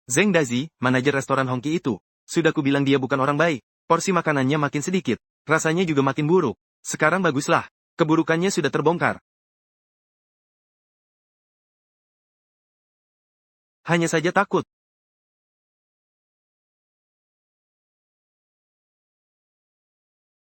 Zheng Dazi, manajer restoran Hongki itu. Sudah kubilang dia bukan orang baik. Porsi makanannya makin sedikit. Rasanya juga makin buruk. Sekarang baguslah. Keburukannya sudah terbongkar. Hanya saja takut.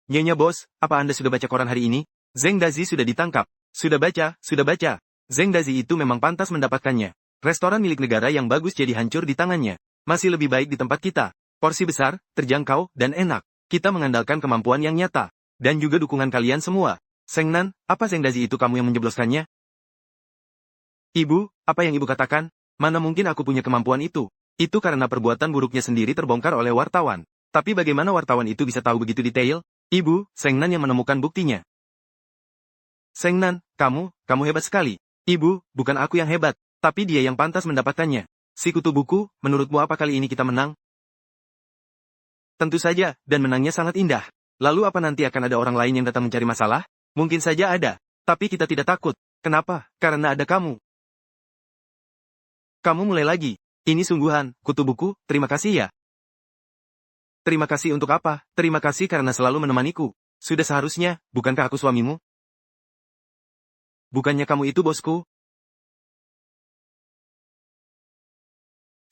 Nyonya bos, apa Anda sudah baca koran hari ini? Zheng Dazi sudah ditangkap. Sudah baca, sudah baca. Zheng Dazi itu memang pantas mendapatkannya. Restoran milik negara yang bagus jadi hancur di tangannya. Masih lebih baik di tempat kita. Porsi besar, terjangkau, dan enak. Kita mengandalkan kemampuan yang nyata. Dan juga dukungan kalian semua. Seng Nan, apa Zheng Dazi itu kamu yang menjebloskannya? Ibu, apa yang ibu katakan? Mana mungkin aku punya kemampuan itu? Itu karena perbuatan buruknya sendiri terbongkar oleh wartawan. Tapi bagaimana wartawan itu bisa tahu begitu detail? Ibu, Seng Nan yang menemukan buktinya. Seng Nan, kamu hebat sekali. Ibu, bukan aku yang hebat. Tapi dia yang pantas mendapatkannya. Si kutu buku, menurutmu apa kali ini kita menang? Tentu saja, dan menangnya sangat indah. Lalu apa nanti akan ada orang lain yang datang mencari masalah? Mungkin saja ada. Tapi kita tidak takut. Kenapa? Karena ada kamu. Kamu mulai lagi. Ini sungguhan, kutu buku, terima kasih ya. Terima kasih untuk apa? Terima kasih karena selalu menemaniku. Sudah seharusnya, bukankah aku suamimu? Bukannya kamu itu bosku?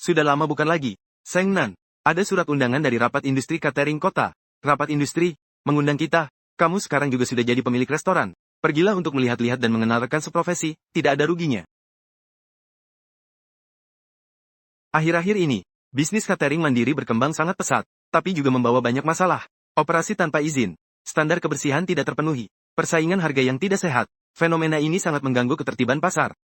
Sudah lama bukan lagi. Seng Nan, ada surat undangan dari rapat industri catering kota. Rapat industri, mengundang kita. Kamu sekarang juga sudah jadi pemilik restoran. Pergilah untuk melihat-lihat dan mengenal rekan seprofesi, tidak ada ruginya. Akhir-akhir ini, bisnis catering mandiri berkembang sangat pesat, tapi juga membawa banyak masalah. Operasi tanpa izin, standar kebersihan tidak terpenuhi, persaingan harga yang tidak sehat. Fenomena ini sangat mengganggu ketertiban pasar.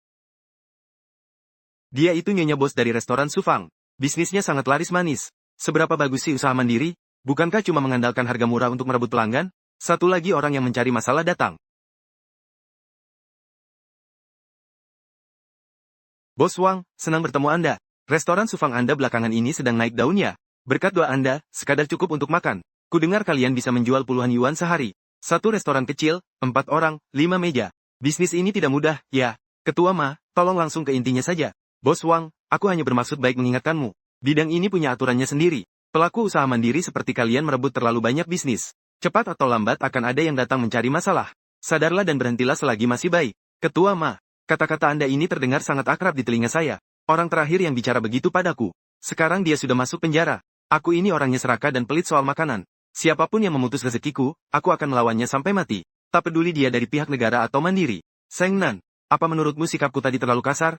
Dia itu nyonya bos dari restoran Sufang. Bisnisnya sangat laris manis. Seberapa bagus sih usaha mandiri? Bukankah cuma mengandalkan harga murah untuk merebut pelanggan? Satu lagi orang yang mencari masalah datang. Bos Wang, senang bertemu Anda. Restoran Sufang Anda belakangan ini sedang naik daunnya. Berkat doa Anda, sekadar cukup untuk makan. Kudengar kalian bisa menjual puluhan yuan sehari. Satu restoran kecil, 4 orang, 5 meja. Bisnis ini tidak mudah, ya. Ketua Ma, tolong langsung ke intinya saja. Bos Wang, aku hanya bermaksud baik mengingatkanmu. Bidang ini punya aturannya sendiri. Pelaku usaha mandiri seperti kalian merebut terlalu banyak bisnis. Cepat atau lambat akan ada yang datang mencari masalah. Sadarlah dan berhentilah selagi masih baik. Ketua Ma, kata-kata Anda ini terdengar sangat akrab di telinga saya. Orang terakhir yang bicara begitu padaku. Sekarang dia sudah masuk penjara. Aku ini orangnya serakah dan pelit soal makanan. Siapapun yang memutus rezekiku, aku akan melawannya sampai mati. Tak peduli dia dari pihak negara atau mandiri. Seng Nan, apa menurutmu sikapku tadi terlalu kasar?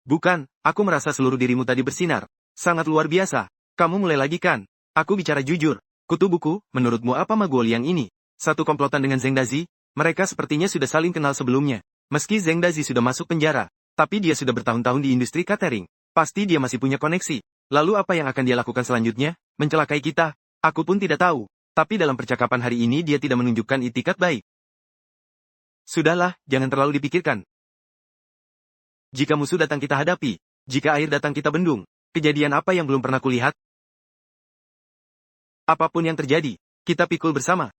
Bukan, aku merasa seluruh dirimu tadi bersinar. Sangat luar biasa. Kamu mulai lagi kan? Aku bicara jujur. Kutu buku, menurutmu apa Maguol yang ini? Satu komplotan dengan Zheng Dazi? Mereka sepertinya sudah saling kenal sebelumnya. Meski Zheng Dazi sudah masuk penjara, tapi dia sudah bertahun-tahun di industri catering. Pasti dia masih punya koneksi. Lalu apa yang akan dia lakukan selanjutnya? Mencelakai kita? Aku pun tidak tahu. Tapi dalam percakapan hari ini dia tidak menunjukkan itikat baik. Sudahlah, jangan terlalu dipikirkan. Jika musuh datang kita hadapi. Jika air datang kita bendung. Kejadian apa yang belum pernah kulihat? Apapun yang terjadi, kita pikul bersama.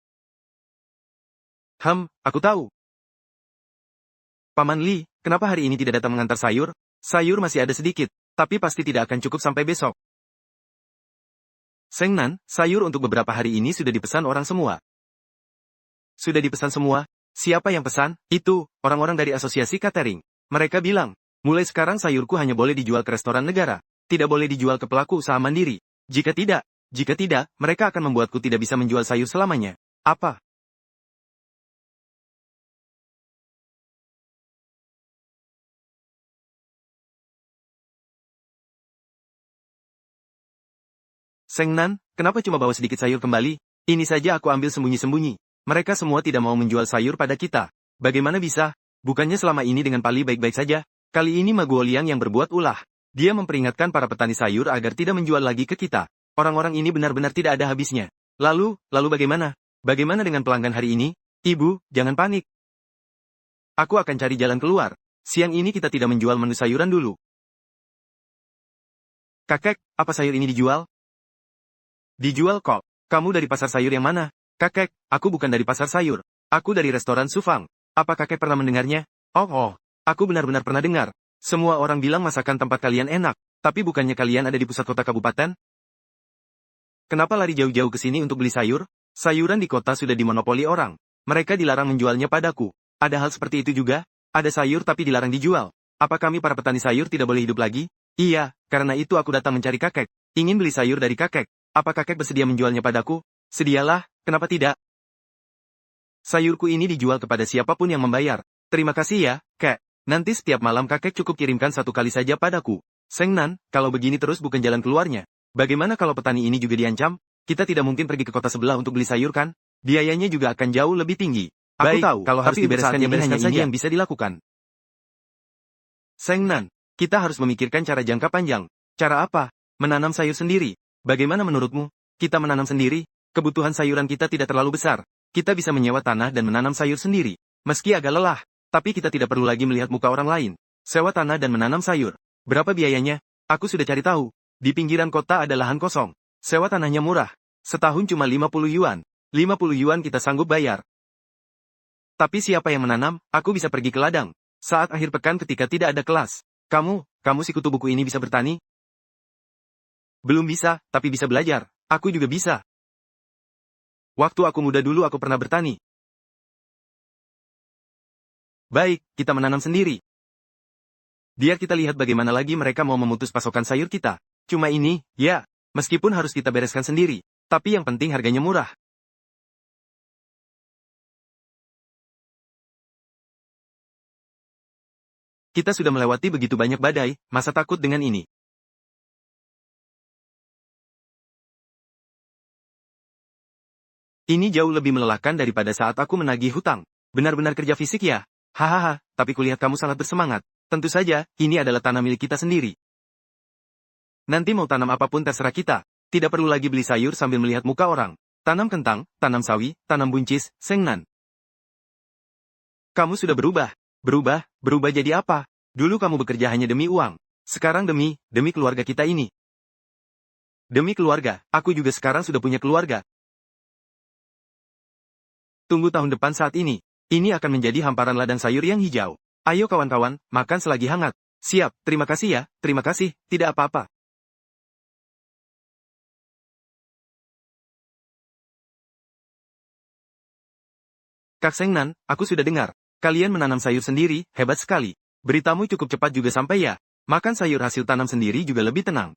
Aku tahu. Paman Li, kenapa hari ini tidak datang mengantar sayur? Sayur masih ada sedikit, tapi pasti tidak akan cukup sampai besok. Seng Nan, sayur untuk beberapa hari ini sudah dipesan orang semua. Sudah dipesan semua? Siapa yang pesan? Itu, orang-orang dari asosiasi catering. Mereka bilang, mulai sekarang sayurku hanya boleh dijual ke restoran negara. Tidak boleh dijual ke pelaku usaha mandiri. Jika tidak, mereka akan membuatku tidak bisa menjual sayur selamanya. Apa? Seng Nan, kenapa cuma bawa sedikit sayur kembali? Ini saja aku ambil sembunyi-sembunyi. Mereka semua tidak mau menjual sayur pada kita. Bagaimana bisa? Bukannya selama ini dengan Pali baik-baik saja? Kali ini Maguo Liang yang berbuat ulah. Dia memperingatkan para petani sayur agar tidak menjual lagi ke kita. Orang-orang ini benar-benar tidak ada habisnya. Lalu bagaimana? Bagaimana dengan pelanggan hari ini? Ibu, jangan panik. Aku akan cari jalan keluar. Siang ini kita tidak menjual menu sayuran dulu. Kakek, apa sayur ini dijual? Dijual kok. Kamu dari pasar sayur yang mana? Kakek, aku bukan dari pasar sayur. Aku dari restoran Sufang. Apa kakek pernah mendengarnya? Oh, aku benar-benar pernah dengar. Semua orang bilang masakan tempat kalian enak, tapi bukannya kalian ada di pusat kota kabupaten? Kenapa lari jauh-jauh ke sini untuk beli sayur? Sayuran di kota sudah dimonopoli orang. Mereka dilarang menjualnya padaku. Ada hal seperti itu juga? Ada sayur tapi dilarang dijual. Apa kami para petani sayur tidak boleh hidup lagi? Iya, karena itu aku datang mencari kakek. Ingin beli sayur dari kakek. Apa kakek bersedia menjualnya padaku? Sedialah, kenapa tidak? Sayurku ini dijual kepada siapapun yang membayar. Terima kasih ya, kek. Nanti setiap malam kakek cukup kirimkan 1 kali saja padaku. Seng Nan, kalau begini terus bukan jalan keluarnya. Bagaimana kalau petani ini juga diancam? Kita tidak mungkin pergi ke kota sebelah untuk beli sayur kan? Biayanya juga akan jauh lebih tinggi. Aku tahu, kalau harus dibereskan ini yang bisa dilakukan. Seng Nan, kita harus memikirkan cara jangka panjang. Cara apa? Menanam sayur sendiri. Bagaimana menurutmu? Kita menanam sendiri? Kebutuhan sayuran kita tidak terlalu besar. Kita bisa menyewa tanah dan menanam sayur sendiri. Meski agak lelah, tapi kita tidak perlu lagi melihat muka orang lain. Sewa tanah dan menanam sayur. Berapa biayanya? Aku sudah cari tahu. Di pinggiran kota ada lahan kosong. Sewa tanahnya murah. Setahun cuma 50 yuan. 50 yuan kita sanggup bayar. Tapi siapa yang menanam? Aku bisa pergi ke ladang. Saat akhir pekan ketika tidak ada kelas. Kamu si kutu buku ini bisa bertani? Belum bisa, tapi bisa belajar. Aku juga bisa. Waktu aku muda dulu aku pernah bertani. Baik, kita menanam sendiri. Biar kita lihat bagaimana lagi mereka mau memutus pasokan sayur kita. Cuma ini, ya, meskipun harus kita bereskan sendiri. Tapi yang penting harganya murah. Kita sudah melewati begitu banyak badai, masa takut dengan ini? Ini jauh lebih melelahkan daripada saat aku menagih hutang. Benar-benar kerja fisik ya? Hahaha, tapi kulihat kamu sangat bersemangat. Tentu saja, ini adalah tanah milik kita sendiri. Nanti mau tanam apapun terserah kita. Tidak perlu lagi beli sayur sambil melihat muka orang. Tanam kentang, tanam sawi, tanam buncis, Seng Nan. Kamu sudah berubah. Berubah jadi apa? Dulu kamu bekerja hanya demi uang. Sekarang demi keluarga kita ini. Demi keluarga, aku juga sekarang sudah punya keluarga. Tunggu tahun depan saat ini. Ini akan menjadi hamparan ladang sayur yang hijau. Ayo kawan-kawan, makan selagi hangat. Siap, terima kasih ya, terima kasih, tidak apa-apa. Kak Seng Nan, aku sudah dengar. Kalian menanam sayur sendiri, hebat sekali. Beritamu cukup cepat juga sampai ya. Makan sayur hasil tanam sendiri juga lebih tenang.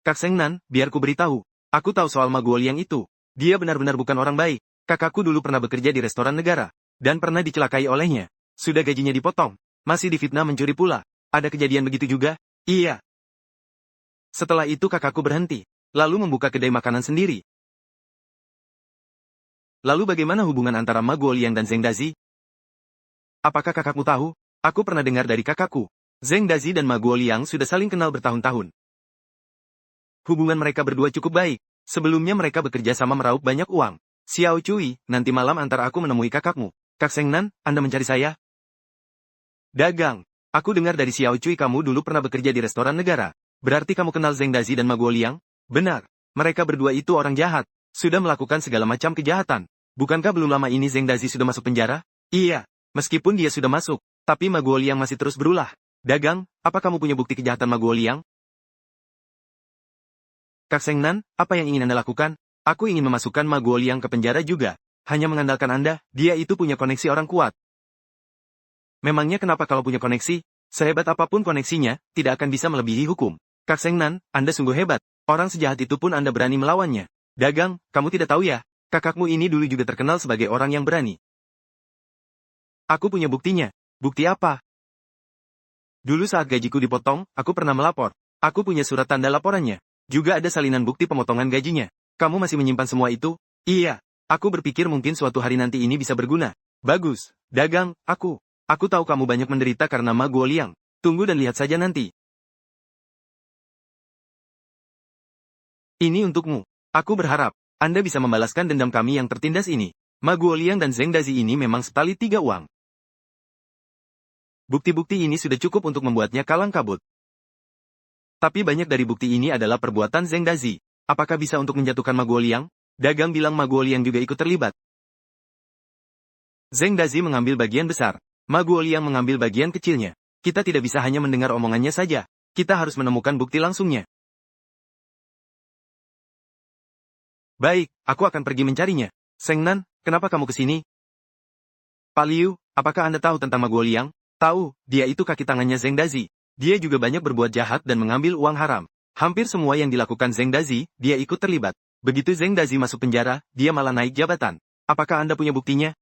Kak Seng Nan, biar ku beritahu. Aku tahu soal Ma Guoliang itu. Dia benar-benar bukan orang baik. Kakakku dulu pernah bekerja di restoran negara. Dan pernah dicelakai olehnya. Sudah gajinya dipotong. Masih difitnah mencuri pula. Ada kejadian begitu juga? Iya. Setelah itu kakakku berhenti. Lalu membuka kedai makanan sendiri. Lalu bagaimana hubungan antara Ma Guoliang dan Zheng Dazi? Apakah kakakmu tahu? Aku pernah dengar dari kakakku. Zheng Dazi dan Ma Guoliang sudah saling kenal bertahun-tahun. Hubungan mereka berdua cukup baik. Sebelumnya mereka bekerja sama meraup banyak uang. Xiao Cui, nanti malam antar aku menemui kakakmu. Kak Seng Nan, Anda mencari saya? Dagang. Aku dengar dari Xiao Cui kamu dulu pernah bekerja di restoran negara. Berarti kamu kenal Zheng Dazi dan Ma Guoliang? Benar. Mereka berdua itu orang jahat. Sudah melakukan segala macam kejahatan. Bukankah belum lama ini Zheng Dazi sudah masuk penjara? Iya. Meskipun dia sudah masuk, tapi Ma Guoliang masih terus berulah. Dagang, apa kamu punya bukti kejahatan Ma Guoliang? Kak Seng Nan, apa yang ingin Anda lakukan? Aku ingin memasukkan Ma Guoliang ke penjara juga. Hanya mengandalkan Anda, dia itu punya koneksi orang kuat. Memangnya kenapa kalau punya koneksi? Sehebat apapun koneksinya, tidak akan bisa melebihi hukum. Kak Seng Nan, Anda sungguh hebat. Orang sejahat itu pun Anda berani melawannya. Dagang, kamu tidak tahu ya? Kakakmu ini dulu juga terkenal sebagai orang yang berani. Aku punya buktinya. Bukti apa? Dulu saat gajiku dipotong, aku pernah melapor. Aku punya surat tanda laporannya. Juga ada salinan bukti pemotongan gajinya. Kamu masih menyimpan semua itu? Iya. Aku berpikir mungkin suatu hari nanti ini bisa berguna. Bagus. Dagang, aku tahu kamu banyak menderita karena Ma Guoliang. Tunggu dan lihat saja nanti. Ini untukmu. Aku berharap Anda bisa membalaskan dendam kami yang tertindas ini. Ma Guoliang dan Zheng Dazi ini memang setali 3 uang. Bukti-bukti ini sudah cukup untuk membuatnya kalang kabut. Tapi banyak dari bukti ini adalah perbuatan Zheng Dazi. Apakah bisa untuk menjatuhkan Ma Guoliang? Dagang bilang Ma Guoliang juga ikut terlibat. Zheng Dazi mengambil bagian besar. Ma Guoliang mengambil bagian kecilnya. Kita tidak bisa hanya mendengar omongannya saja. Kita harus menemukan bukti langsungnya. Baik, aku akan pergi mencarinya. Seng Nan, kenapa kamu ke sini? Pak Liu, apakah Anda tahu tentang Ma Guoliang? Tahu, dia itu kaki tangannya Zheng Dazi. Dia juga banyak berbuat jahat dan mengambil uang haram. Hampir semua yang dilakukan Zheng Dazi, dia ikut terlibat. Begitu Zheng Dazi masuk penjara, dia malah naik jabatan. Apakah Anda punya buktinya?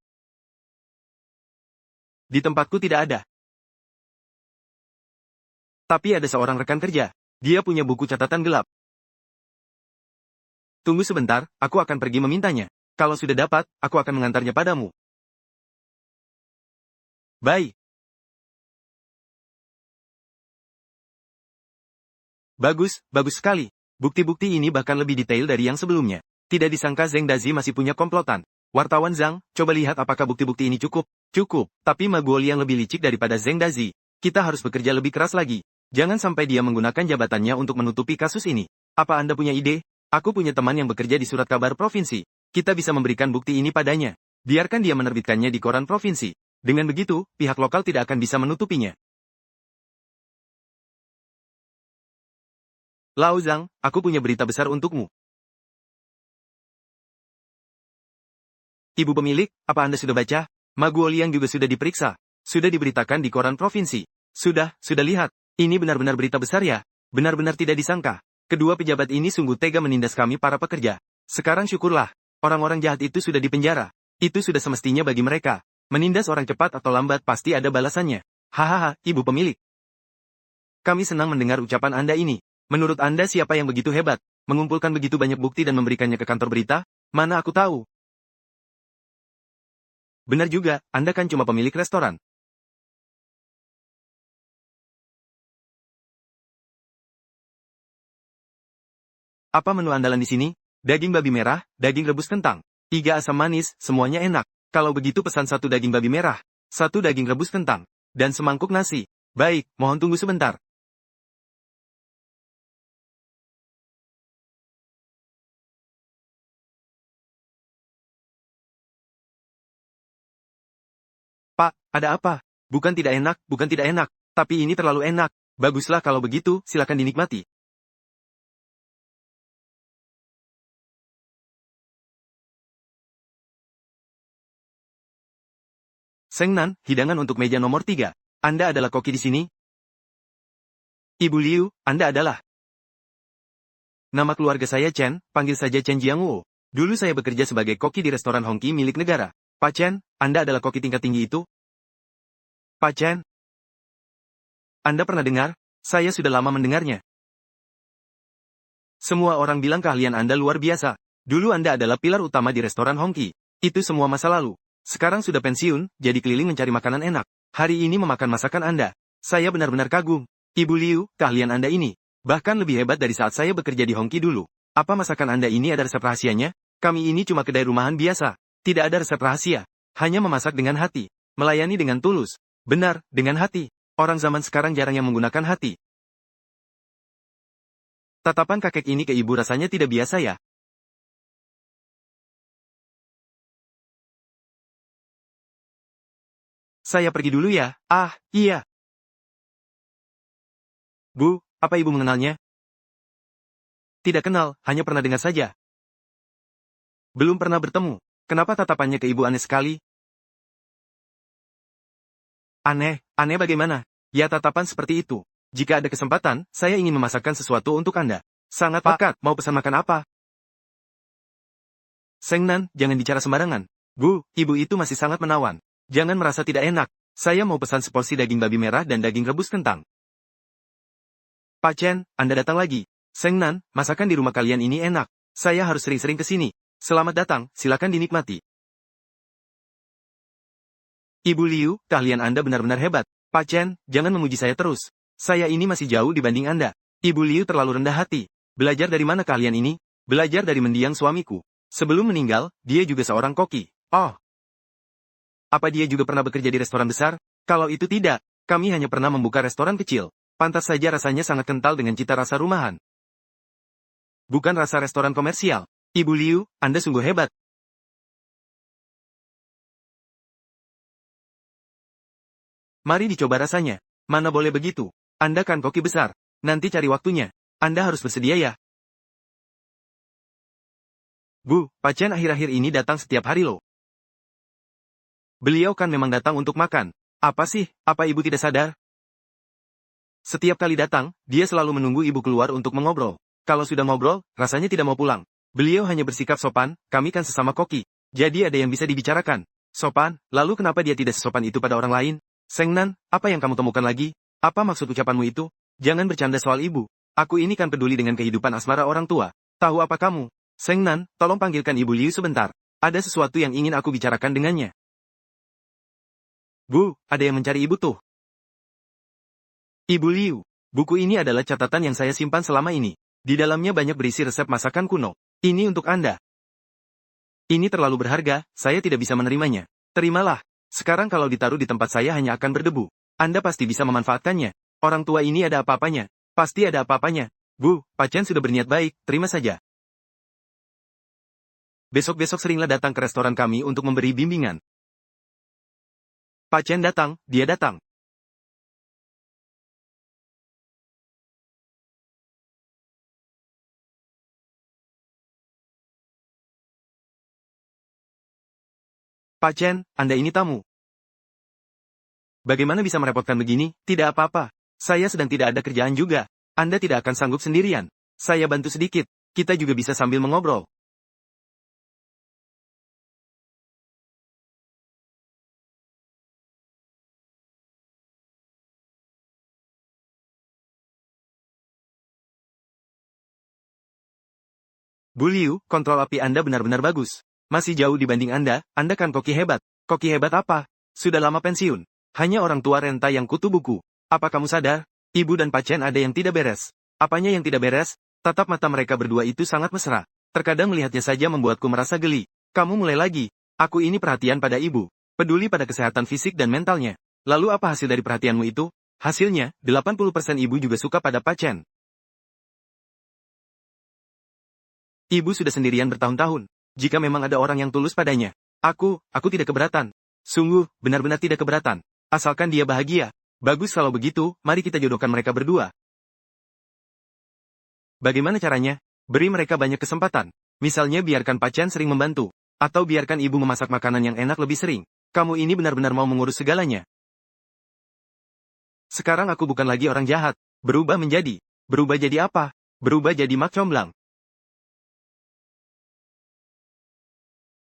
Di tempatku tidak ada. Tapi ada seorang rekan kerja. Dia punya buku catatan gelap. Tunggu sebentar, aku akan pergi memintanya. Kalau sudah dapat, aku akan mengantarnya padamu. Baik. Bagus, bagus sekali. Bukti-bukti ini bahkan lebih detail dari yang sebelumnya. Tidak disangka Zheng Dazi masih punya komplotan. Wartawan Zhang, coba lihat apakah bukti-bukti ini cukup. Cukup, tapi Ma Guoliang lebih licik daripada Zheng Dazi. Kita harus bekerja lebih keras lagi. Jangan sampai dia menggunakan jabatannya untuk menutupi kasus ini. Apa Anda punya ide? Aku punya teman yang bekerja di surat kabar provinsi. Kita bisa memberikan bukti ini padanya. Biarkan dia menerbitkannya di koran provinsi. Dengan begitu, pihak lokal tidak akan bisa menutupinya. Lao Zhang, aku punya berita besar untukmu. Ibu pemilik, apa Anda sudah baca? Ma Guoliang juga sudah diperiksa. Sudah diberitakan di koran provinsi. Sudah lihat. Ini benar-benar berita besar ya? Benar-benar tidak disangka. Kedua pejabat ini sungguh tega menindas kami para pekerja. Sekarang syukurlah, orang-orang jahat itu sudah dipenjara. Itu sudah semestinya bagi mereka. Menindas orang cepat atau lambat pasti ada balasannya. Hahaha, ibu pemilik. Kami senang mendengar ucapan Anda ini. Menurut Anda siapa yang begitu hebat? Mengumpulkan begitu banyak bukti dan memberikannya ke kantor berita? Mana aku tahu. Benar juga, Anda kan cuma pemilik restoran. Apa menu andalan di sini? Daging babi merah, daging rebus kentang, 3 asam manis, semuanya enak. Kalau begitu pesan 1 daging babi merah, 1 daging rebus kentang, dan semangkuk nasi. Baik, mohon tunggu sebentar. Pak, ada apa? Bukan tidak enak, tapi ini terlalu enak. Baguslah kalau begitu, silakan dinikmati. Seng Nan, hidangan untuk meja nomor 3. Anda adalah koki di sini? Ibu Liu, Anda adalah. Nama keluarga saya Chen, panggil saja Chen Jiangwo. Dulu saya bekerja sebagai koki di restoran Hongki milik negara. Pak Chen, Anda adalah koki tingkat tinggi itu? Pak Chen, Anda pernah dengar? Saya sudah lama mendengarnya. Semua orang bilang keahlian Anda luar biasa. Dulu Anda adalah pilar utama di restoran Hongki. Itu semua masa lalu. Sekarang sudah pensiun, jadi keliling mencari makanan enak. Hari ini memakan masakan Anda. Saya benar-benar kagum. Ibu Liu, keahlian Anda ini. Bahkan lebih hebat dari saat saya bekerja di Hongki dulu. Apa masakan Anda ini ada resep rahasianya? Kami ini cuma kedai rumahan biasa. Tidak ada resep rahasia. Hanya memasak dengan hati. Melayani dengan tulus. Benar, dengan hati. Orang zaman sekarang jarang yang menggunakan hati. Tatapan kakek ini ke ibu rasanya tidak biasa ya. Saya pergi dulu ya. Ah, iya. Bu, apa ibu mengenalnya? Tidak kenal, hanya pernah dengar saja. Belum pernah bertemu. Kenapa tatapannya ke ibu aneh sekali? Aneh bagaimana? Ya tatapan seperti itu. Jika ada kesempatan, saya ingin memasakkan sesuatu untuk Anda. Sangat pekat, mau pesan makan apa? Seng Nan, jangan bicara sembarangan. Bu, ibu itu masih sangat menawan. Jangan merasa tidak enak. Saya mau pesan seporsi daging babi merah dan daging rebus kentang. Pak Chen, Anda datang lagi. Seng Nan, masakan di rumah kalian ini enak. Saya harus sering-sering ke sini. Selamat datang, silakan dinikmati. Ibu Liu, keahlian Anda benar-benar hebat. Pak Chen, jangan memuji saya terus. Saya ini masih jauh dibanding Anda. Ibu Liu terlalu rendah hati. Belajar dari mana keahlian ini? Belajar dari mendiang suamiku. Sebelum meninggal, dia juga seorang koki. Oh. Apa dia juga pernah bekerja di restoran besar? Kalau itu tidak, kami hanya pernah membuka restoran kecil. Pantas saja rasanya sangat kental dengan cita rasa rumahan. Bukan rasa restoran komersial. Ibu Liu, Anda sungguh hebat. Mari dicoba rasanya. Mana boleh begitu. Anda kan koki besar. Nanti cari waktunya. Anda harus bersedia ya. Bu, Pak Chen akhir-akhir ini datang setiap hari loh. Beliau kan memang datang untuk makan. Apa sih, apa ibu tidak sadar? Setiap kali datang, dia selalu menunggu ibu keluar untuk mengobrol. Kalau sudah ngobrol, rasanya tidak mau pulang. Beliau hanya bersikap sopan, kami kan sesama koki. Jadi ada yang bisa dibicarakan. Sopan, lalu kenapa dia tidak sesopan itu pada orang lain? Seng Nan, apa yang kamu temukan lagi? Apa maksud ucapanmu itu? Jangan bercanda soal ibu. Aku ini kan peduli dengan kehidupan asmara orang tua. Tahu apa kamu? Seng Nan, tolong panggilkan Ibu Liu sebentar. Ada sesuatu yang ingin aku bicarakan dengannya. Bu, ada yang mencari ibu tuh. Ibu Liu, buku ini adalah catatan yang saya simpan selama ini. Di dalamnya banyak berisi resep masakan kuno. Ini untuk Anda. Ini terlalu berharga, saya tidak bisa menerimanya. Terimalah. Sekarang kalau ditaruh di tempat saya hanya akan berdebu. Anda pasti bisa memanfaatkannya. Orang tua ini ada apa-apanya. Pasti ada apa-apanya. Bu, Pak Chen sudah berniat baik, terima saja. Besok-besok seringlah datang ke restoran kami untuk memberi bimbingan. Pak Chen datang, dia datang. Pak Chen, Anda ini tamu. Bagaimana bisa merepotkan begini? Tidak apa-apa. Saya sedang tidak ada kerjaan juga. Anda tidak akan sanggup sendirian. Saya bantu sedikit. Kita juga bisa sambil mengobrol. Bu Liu, kontrol api Anda benar-benar bagus. Masih jauh dibanding Anda kan koki hebat. Koki hebat apa? Sudah lama pensiun. Hanya orang tua renta yang kutu buku. Apa kamu sadar? Ibu dan Pak Chen ada yang tidak beres. Apanya yang tidak beres? Tatap mata mereka berdua itu sangat mesra. Terkadang melihatnya saja membuatku merasa geli. Kamu mulai lagi. Aku ini perhatian pada ibu. Peduli pada kesehatan fisik dan mentalnya. Lalu apa hasil dari perhatianmu itu? Hasilnya, 80% ibu juga suka pada Pak Chen. Ibu sudah sendirian bertahun-tahun. Jika memang ada orang yang tulus padanya, aku tidak keberatan. Sungguh, benar-benar tidak keberatan. Asalkan dia bahagia. Bagus kalau begitu, mari kita jodohkan mereka berdua. Bagaimana caranya? Beri mereka banyak kesempatan. Misalnya biarkan Pak Chen sering membantu. Atau biarkan ibu memasak makanan yang enak lebih sering. Kamu ini benar-benar mau mengurus segalanya. Sekarang aku bukan lagi orang jahat. Berubah jadi apa? Berubah jadi mak comblang.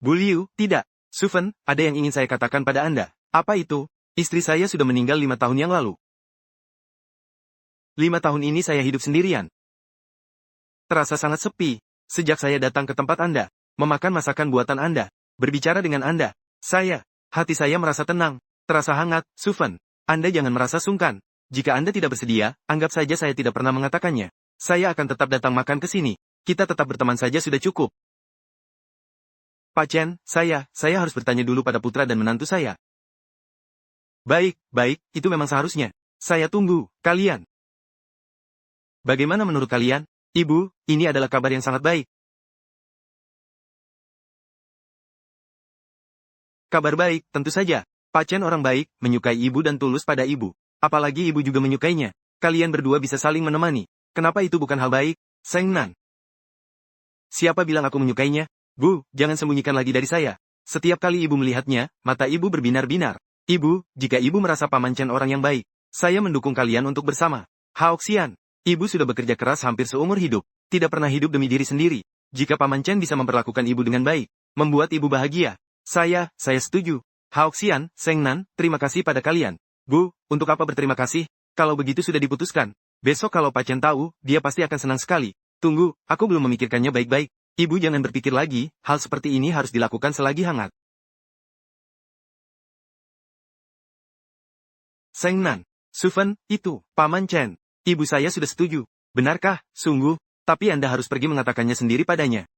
Bu Liu, tidak. Sufen, ada yang ingin saya katakan pada Anda. Apa itu? Istri saya sudah meninggal 5 tahun yang lalu. 5 tahun ini saya hidup sendirian. Terasa sangat sepi. Sejak saya datang ke tempat Anda, memakan masakan buatan Anda, berbicara dengan Anda, hati saya merasa tenang, terasa hangat. Sufen, Anda jangan merasa sungkan. Jika Anda tidak bersedia, anggap saja saya tidak pernah mengatakannya. Saya akan tetap datang makan ke sini. Kita tetap berteman saja sudah cukup. Pak Chen, saya harus bertanya dulu pada putra dan menantu saya. Baik, itu memang seharusnya. Saya tunggu, kalian. Bagaimana menurut kalian? Ibu, ini adalah kabar yang sangat baik. Kabar baik, tentu saja. Pak Chen orang baik, menyukai ibu dan tulus pada ibu. Apalagi ibu juga menyukainya. Kalian berdua bisa saling menemani. Kenapa itu bukan hal baik? Seng Nan. Siapa bilang aku menyukainya? Bu, jangan sembunyikan lagi dari saya. Setiap kali ibu melihatnya, mata ibu berbinar-binar. Ibu, jika ibu merasa Paman Chen orang yang baik, saya mendukung kalian untuk bersama. Hao Xian, ibu sudah bekerja keras hampir seumur hidup, tidak pernah hidup demi diri sendiri. Jika Paman Chen bisa memperlakukan ibu dengan baik, membuat ibu bahagia, saya setuju. Hao Xian, Seng Nan, terima kasih pada kalian. Bu, untuk apa berterima kasih? Kalau begitu sudah diputuskan. Besok kalau Pak Chen tahu, dia pasti akan senang sekali. Tunggu, aku belum memikirkannya baik-baik. Ibu jangan berpikir lagi, hal seperti ini harus dilakukan selagi hangat. Seng Nan, Sufen, itu, Paman Chen. Ibu saya sudah setuju. Benarkah, sungguh? Tapi Anda harus pergi mengatakannya sendiri padanya.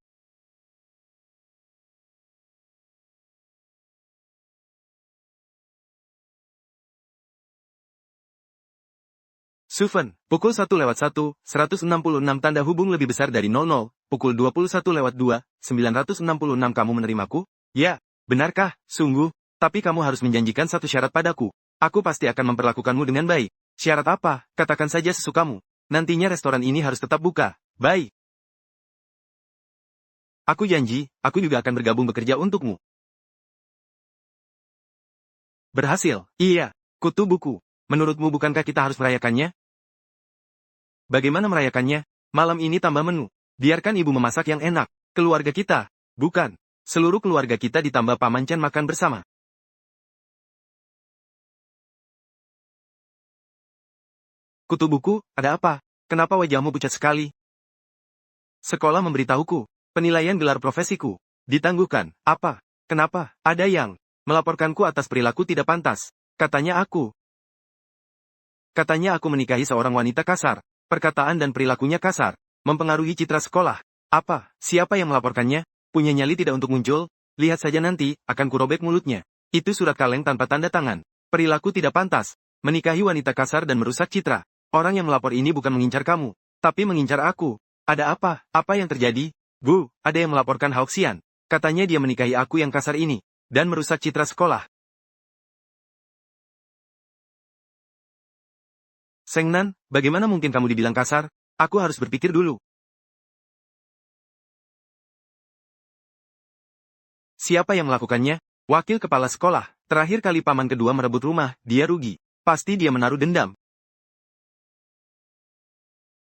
Sufen, pukul 1:1, 166 tanda hubung lebih besar dari 00, pukul 21:2, 966 kamu menerimaku? Ya, benarkah, sungguh? Tapi kamu harus menjanjikan satu syarat padaku. Aku pasti akan memperlakukanmu dengan baik. Syarat apa? Katakan saja sesukamu. Nantinya restoran ini harus tetap buka. Baik. Aku janji, aku juga akan bergabung bekerja untukmu. Berhasil. Iya. Kutu buku. Menurutmu bukankah kita harus merayakannya? Bagaimana merayakannya? Malam ini tambah menu. Biarkan ibu memasak yang enak. Keluarga kita. Bukan. Seluruh keluarga kita ditambah Paman Chen makan bersama. Kutu buku, ada apa? Kenapa wajahmu pucat sekali? Sekolah memberitahuku. Penilaian gelar profesiku. Ditangguhkan. Apa? Kenapa? Ada yang melaporkanku atas perilaku tidak pantas. Katanya aku menikahi seorang wanita kasar. Perkataan dan perilakunya kasar. Mempengaruhi citra sekolah. Apa? Siapa yang melaporkannya? Punya nyali tidak untuk muncul? Lihat saja nanti, akan kurobek mulutnya. Itu surat kaleng tanpa tanda tangan. Perilaku tidak pantas. Menikahi wanita kasar dan merusak citra. Orang yang melapor ini bukan mengincar kamu, tapi mengincar aku. Ada apa? Apa yang terjadi? Bu, ada yang melaporkan Hauxian. Katanya dia menikahi aku yang kasar ini, dan merusak citra sekolah. Sengnan, bagaimana mungkin kamu dibilang kasar? Aku harus berpikir dulu. Siapa yang melakukannya? Wakil kepala sekolah. Terakhir kali paman kedua merebut rumah, dia rugi. Pasti dia menaruh dendam.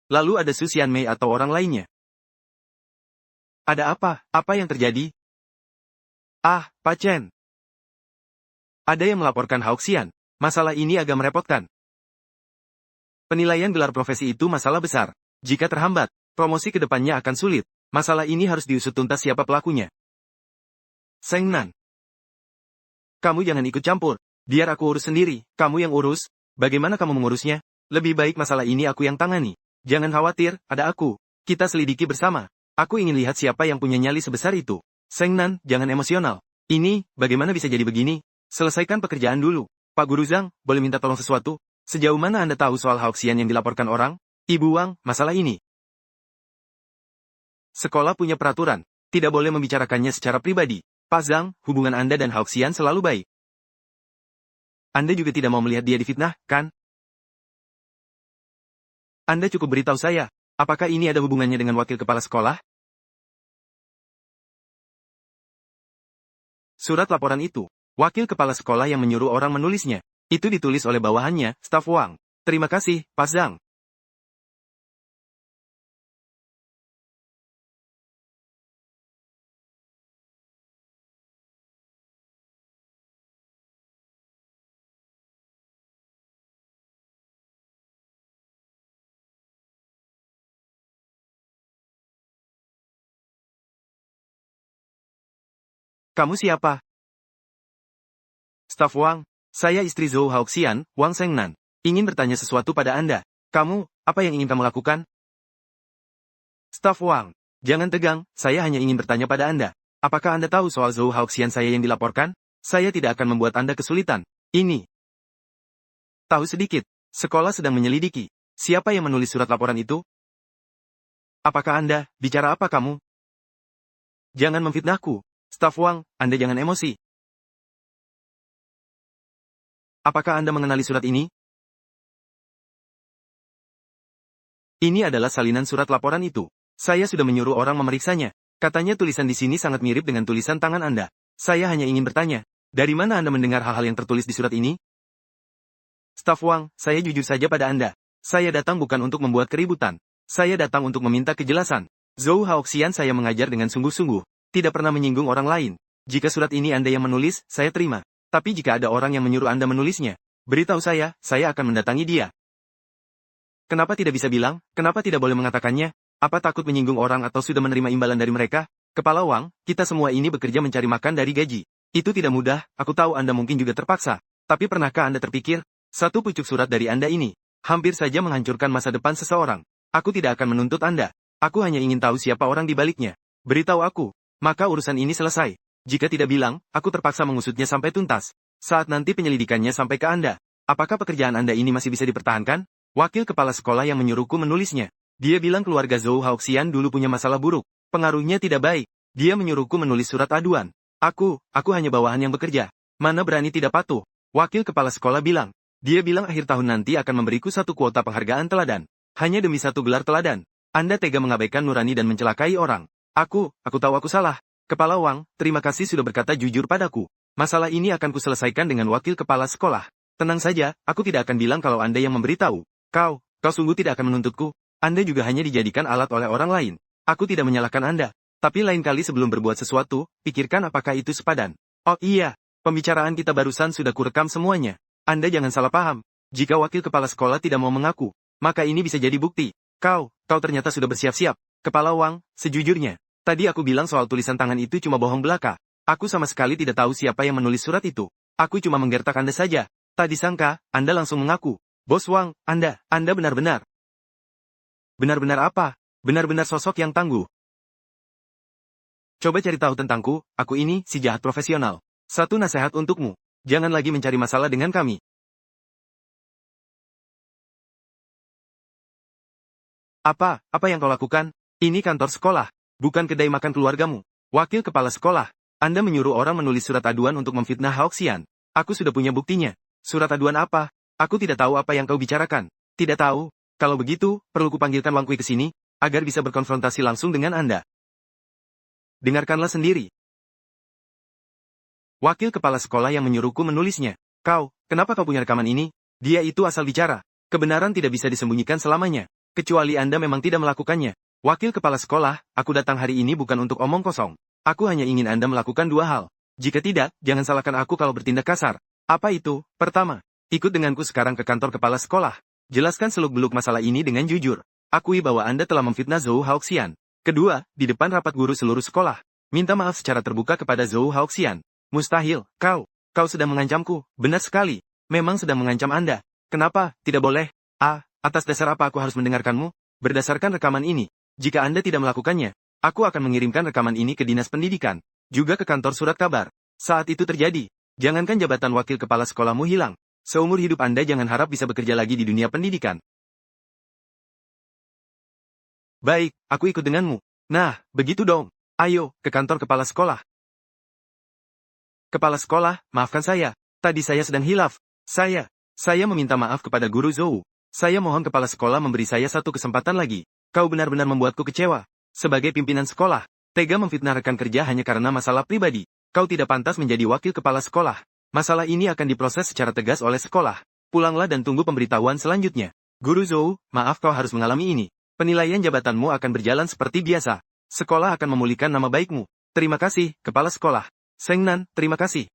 Lalu ada Su Xianmei atau orang lainnya. Ada apa? Apa yang terjadi? Ah, Pak Chen. Ada yang melaporkan Hauxian. Masalah ini agak merepotkan. Penilaian gelar profesi itu masalah besar. Jika terhambat, promosi ke depannya akan sulit. Masalah ini harus diusut tuntas siapa pelakunya. Sengnan. Kamu jangan ikut campur. Biar aku urus sendiri. Kamu yang urus. Bagaimana kamu mengurusnya? Lebih baik masalah ini aku yang tangani. Jangan khawatir, ada aku. Kita selidiki bersama. Aku ingin lihat siapa yang punya nyali sebesar itu. Sengnan, jangan emosional. Ini, bagaimana bisa jadi begini? Selesaikan pekerjaan dulu. Pak Guru Zhang, boleh minta tolong sesuatu? Sejauh mana Anda tahu soal Hauxian yang dilaporkan orang? Ibu Wang, masalah ini. Sekolah punya peraturan. Tidak boleh membicarakannya secara pribadi. Pak Zhang, hubungan Anda dan Hauxian selalu baik. Anda juga tidak mau melihat dia difitnah, kan? Anda cukup beritahu saya, apakah ini ada hubungannya dengan wakil kepala sekolah? Surat laporan itu, wakil kepala sekolah yang menyuruh orang menulisnya. Itu ditulis oleh bawahannya, staf Wang. Terima kasih, Pak Zhang. Kamu siapa? Staf Wang, saya istri Zhou Hauxian, Wang Sengnan. Ingin bertanya sesuatu pada Anda. Kamu, apa yang ingin kamu lakukan? Staf Wang, jangan tegang, saya hanya ingin bertanya pada Anda. Apakah Anda tahu soal Zhou Hauxian saya yang dilaporkan? Saya tidak akan membuat Anda kesulitan. Ini. Tahu sedikit, sekolah sedang menyelidiki. Siapa yang menulis surat laporan itu? Apakah Anda, bicara apa kamu? Jangan memfitnahku. Staf Wang, Anda jangan emosi. Apakah Anda mengenali surat ini? Ini adalah salinan surat laporan itu. Saya sudah menyuruh orang memeriksanya. Katanya tulisan di sini sangat mirip dengan tulisan tangan Anda. Saya hanya ingin bertanya, dari mana Anda mendengar hal-hal yang tertulis di surat ini? Staf Wang, saya jujur saja pada Anda. Saya datang bukan untuk membuat keributan. Saya datang untuk meminta kejelasan. Zhou Hauxian saya mengajar dengan sungguh-sungguh. Tidak pernah menyinggung orang lain. Jika surat ini Anda yang menulis, saya terima. Tapi jika ada orang yang menyuruh Anda menulisnya, beritahu saya akan mendatangi dia. Kenapa tidak bisa bilang? Kenapa tidak boleh mengatakannya? Apa takut menyinggung orang atau sudah menerima imbalan dari mereka? Kepala Wang, kita semua ini bekerja mencari makan dari gaji. Itu tidak mudah, aku tahu Anda mungkin juga terpaksa. Tapi pernahkah Anda terpikir, satu pucuk surat dari Anda ini, hampir saja menghancurkan masa depan seseorang. Aku tidak akan menuntut Anda. Aku hanya ingin tahu siapa orang di baliknya. Beritahu aku. Maka urusan ini selesai. Jika tidak bilang, aku terpaksa mengusutnya sampai tuntas. Saat nanti penyelidikannya sampai ke Anda. Apakah pekerjaan Anda ini masih bisa dipertahankan? Wakil kepala sekolah yang menyuruhku menulisnya. Dia bilang keluarga Zhou Hauxian dulu punya masalah buruk. Pengaruhnya tidak baik. Dia menyuruhku menulis surat aduan. Aku hanya bawahan yang bekerja. Mana berani tidak patuh. Wakil kepala sekolah bilang. Dia bilang akhir tahun nanti akan memberiku satu kuota penghargaan teladan. Hanya demi satu gelar teladan. Anda tega mengabaikan nurani dan mencelakai orang. Aku tahu aku salah. Kepala Wang, terima kasih sudah berkata jujur padaku. Masalah ini akan kuselesaikan dengan wakil kepala sekolah. Tenang saja, aku tidak akan bilang kalau Anda yang memberitahu. Kau sungguh tidak akan menuntutku. Anda juga hanya dijadikan alat oleh orang lain. Aku tidak menyalahkan Anda. Tapi lain kali sebelum berbuat sesuatu, pikirkan apakah itu sepadan. Oh iya, pembicaraan kita barusan sudah kurekam semuanya. Anda jangan salah paham. Jika wakil kepala sekolah tidak mau mengaku, maka ini bisa jadi bukti. Kau ternyata sudah bersiap-siap. Kepala Wang, sejujurnya, tadi aku bilang soal tulisan tangan itu cuma bohong belaka. Aku sama sekali tidak tahu siapa yang menulis surat itu. Aku cuma menggertak Anda saja. Tadi sangka, Anda langsung mengaku. Bos Wang, Anda benar-benar. Benar-benar apa? Benar-benar sosok yang tangguh. Coba cari tahu tentangku, aku ini si jahat profesional. Satu nasihat untukmu. Jangan lagi mencari masalah dengan kami. Apa yang kau lakukan? Ini kantor sekolah, bukan kedai makan keluargamu. Wakil kepala sekolah, Anda menyuruh orang menulis surat aduan untuk memfitnah Hao-Xian. Aku sudah punya buktinya. Surat aduan apa? Aku tidak tahu apa yang kau bicarakan. Tidak tahu. Kalau begitu, perlu kupanggilkan Wang Kui ke sini, agar bisa berkonfrontasi langsung dengan Anda. Dengarkanlah sendiri. Wakil kepala sekolah yang menyuruhku menulisnya. Kenapa kau punya rekaman ini? Dia itu asal bicara. Kebenaran tidak bisa disembunyikan selamanya. Kecuali Anda memang tidak melakukannya. Wakil kepala sekolah, aku datang hari ini bukan untuk omong kosong. Aku hanya ingin Anda melakukan dua hal. Jika tidak, jangan salahkan aku kalau bertindak kasar. Apa itu? Pertama, ikut denganku sekarang ke kantor kepala sekolah. Jelaskan seluk-beluk masalah ini dengan jujur. Akui bahwa Anda telah memfitnah Zhou Haoxian. Kedua, di depan rapat guru seluruh sekolah. Minta maaf secara terbuka kepada Zhou Haoxian. Mustahil, kau sedang mengancamku. Benar sekali. Memang sedang mengancam Anda. Kenapa? Tidak boleh. Atas dasar apa aku harus mendengarkanmu? Berdasarkan rekaman ini, jika Anda tidak melakukannya, aku akan mengirimkan rekaman ini ke dinas pendidikan, juga ke kantor surat kabar. Saat itu terjadi, jangankan jabatan wakil kepala sekolahmu hilang, seumur hidup Anda jangan harap bisa bekerja lagi di dunia pendidikan. Baik, aku ikut denganmu. Nah, begitu dong. Ayo, ke kantor kepala sekolah. Kepala sekolah, maafkan saya. Tadi saya sedang hilaf. Saya meminta maaf kepada guru Zhou. Saya mohon kepala sekolah memberi saya satu kesempatan lagi. Kau benar-benar membuatku kecewa. Sebagai pimpinan sekolah, tega memfitnah rekan kerja hanya karena masalah pribadi. Kau tidak pantas menjadi wakil kepala sekolah. Masalah ini akan diproses secara tegas oleh sekolah. Pulanglah dan tunggu pemberitahuan selanjutnya. Guru Zhou, maaf kau harus mengalami ini. Penilaian jabatanmu akan berjalan seperti biasa. Sekolah akan memulihkan nama baikmu. Terima kasih, kepala sekolah. Seng Nan, terima kasih.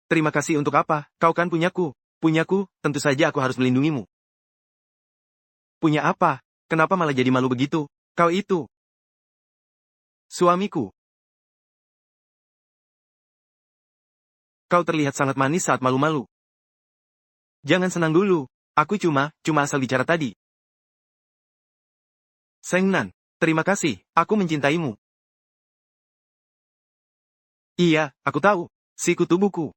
Terima kasih untuk apa? Kau kan punyaku. Punyaku, tentu saja aku harus melindungimu. Punya apa? Kenapa malah jadi malu begitu? Kau itu suamiku. Kau terlihat sangat manis saat malu-malu. Jangan senang dulu. Aku cuma asal bicara tadi. Seng Nan, terima kasih. Aku mencintaimu. Iya, aku tahu. Si kutu buku.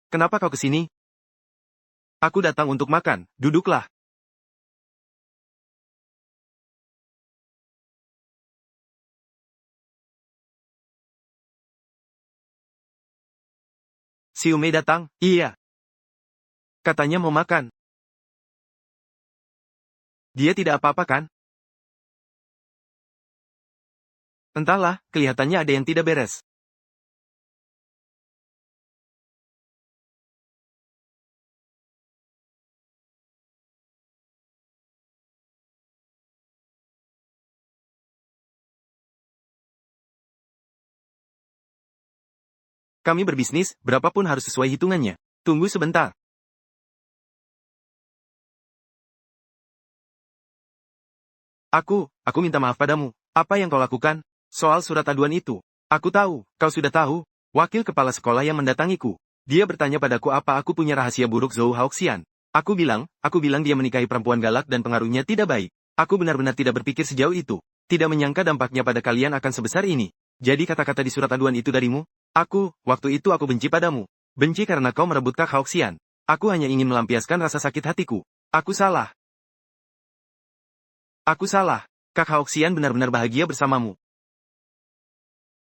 Kenapa kau ke sini? Aku datang untuk makan. Duduklah. Si Umei datang? Iya. Katanya mau makan. Dia tidak apa-apa kan? Entahlah, kelihatannya ada yang tidak beres. Kami berbisnis, berapapun harus sesuai hitungannya. Tunggu sebentar. Aku minta maaf padamu. Apa yang kau lakukan? Soal surat aduan itu. Aku tahu, kau sudah tahu. Wakil kepala sekolah yang mendatangiku. Dia bertanya padaku apa aku punya rahasia buruk Zhou Haoxian. Aku bilang dia menikahi perempuan galak dan pengaruhnya tidak baik. Aku benar-benar tidak berpikir sejauh itu. Tidak menyangka dampaknya pada kalian akan sebesar ini. Jadi kata-kata di surat aduan itu darimu? Waktu itu aku benci padamu. Benci karena kau merebut Kak Haoxian. Aku hanya ingin melampiaskan rasa sakit hatiku. Aku salah. Kak Haoxian benar-benar bahagia bersamamu.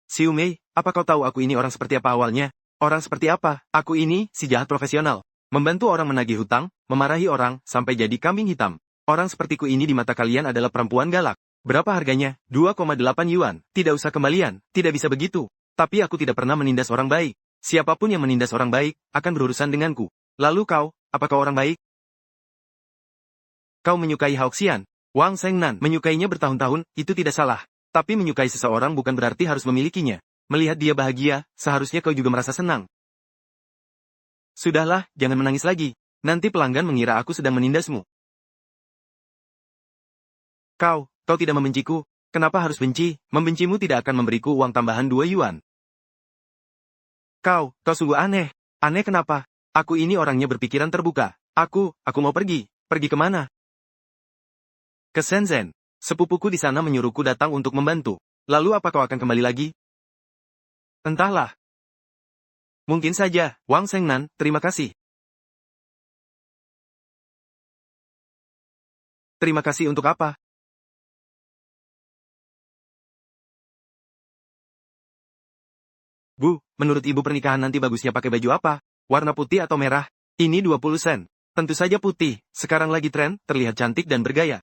Xiu Mei, apa kau tahu aku ini orang seperti apa awalnya? Orang seperti apa? Aku ini, si jahat profesional. Membantu orang menagih hutang, memarahi orang, sampai jadi kambing hitam. Orang sepertiku ini di mata kalian adalah perempuan galak. Berapa harganya? 2,8 yuan. Tidak usah kembalian, tidak bisa begitu. Tapi aku tidak pernah menindas orang baik. Siapapun yang menindas orang baik, akan berurusan denganku. Lalu kau, apakah orang baik? Kau menyukai Haoxian? Wang Shengnan menyukainya bertahun-tahun, itu tidak salah. Tapi menyukai seseorang bukan berarti harus memilikinya. Melihat dia bahagia, seharusnya kau juga merasa senang. Sudahlah, jangan menangis lagi. Nanti pelanggan mengira aku sedang menindasmu. Kau tidak membenciku. Kenapa harus benci? Membencimu tidak akan memberiku uang tambahan 2 yuan. Kau sungguh aneh. Aneh kenapa? Aku ini orangnya berpikiran terbuka. Aku mau pergi. Pergi kemana? Ke Shenzhen. Sepupuku di sana menyuruhku datang untuk membantu. Lalu apa kau akan kembali lagi? Entahlah. Mungkin saja, Wang Shengnan, terima kasih. Terima kasih untuk apa? Bu, menurut ibu pernikahan nanti bagusnya pakai baju apa? Warna putih atau merah? Ini 20 sen. Tentu saja putih, sekarang lagi tren, terlihat cantik dan bergaya.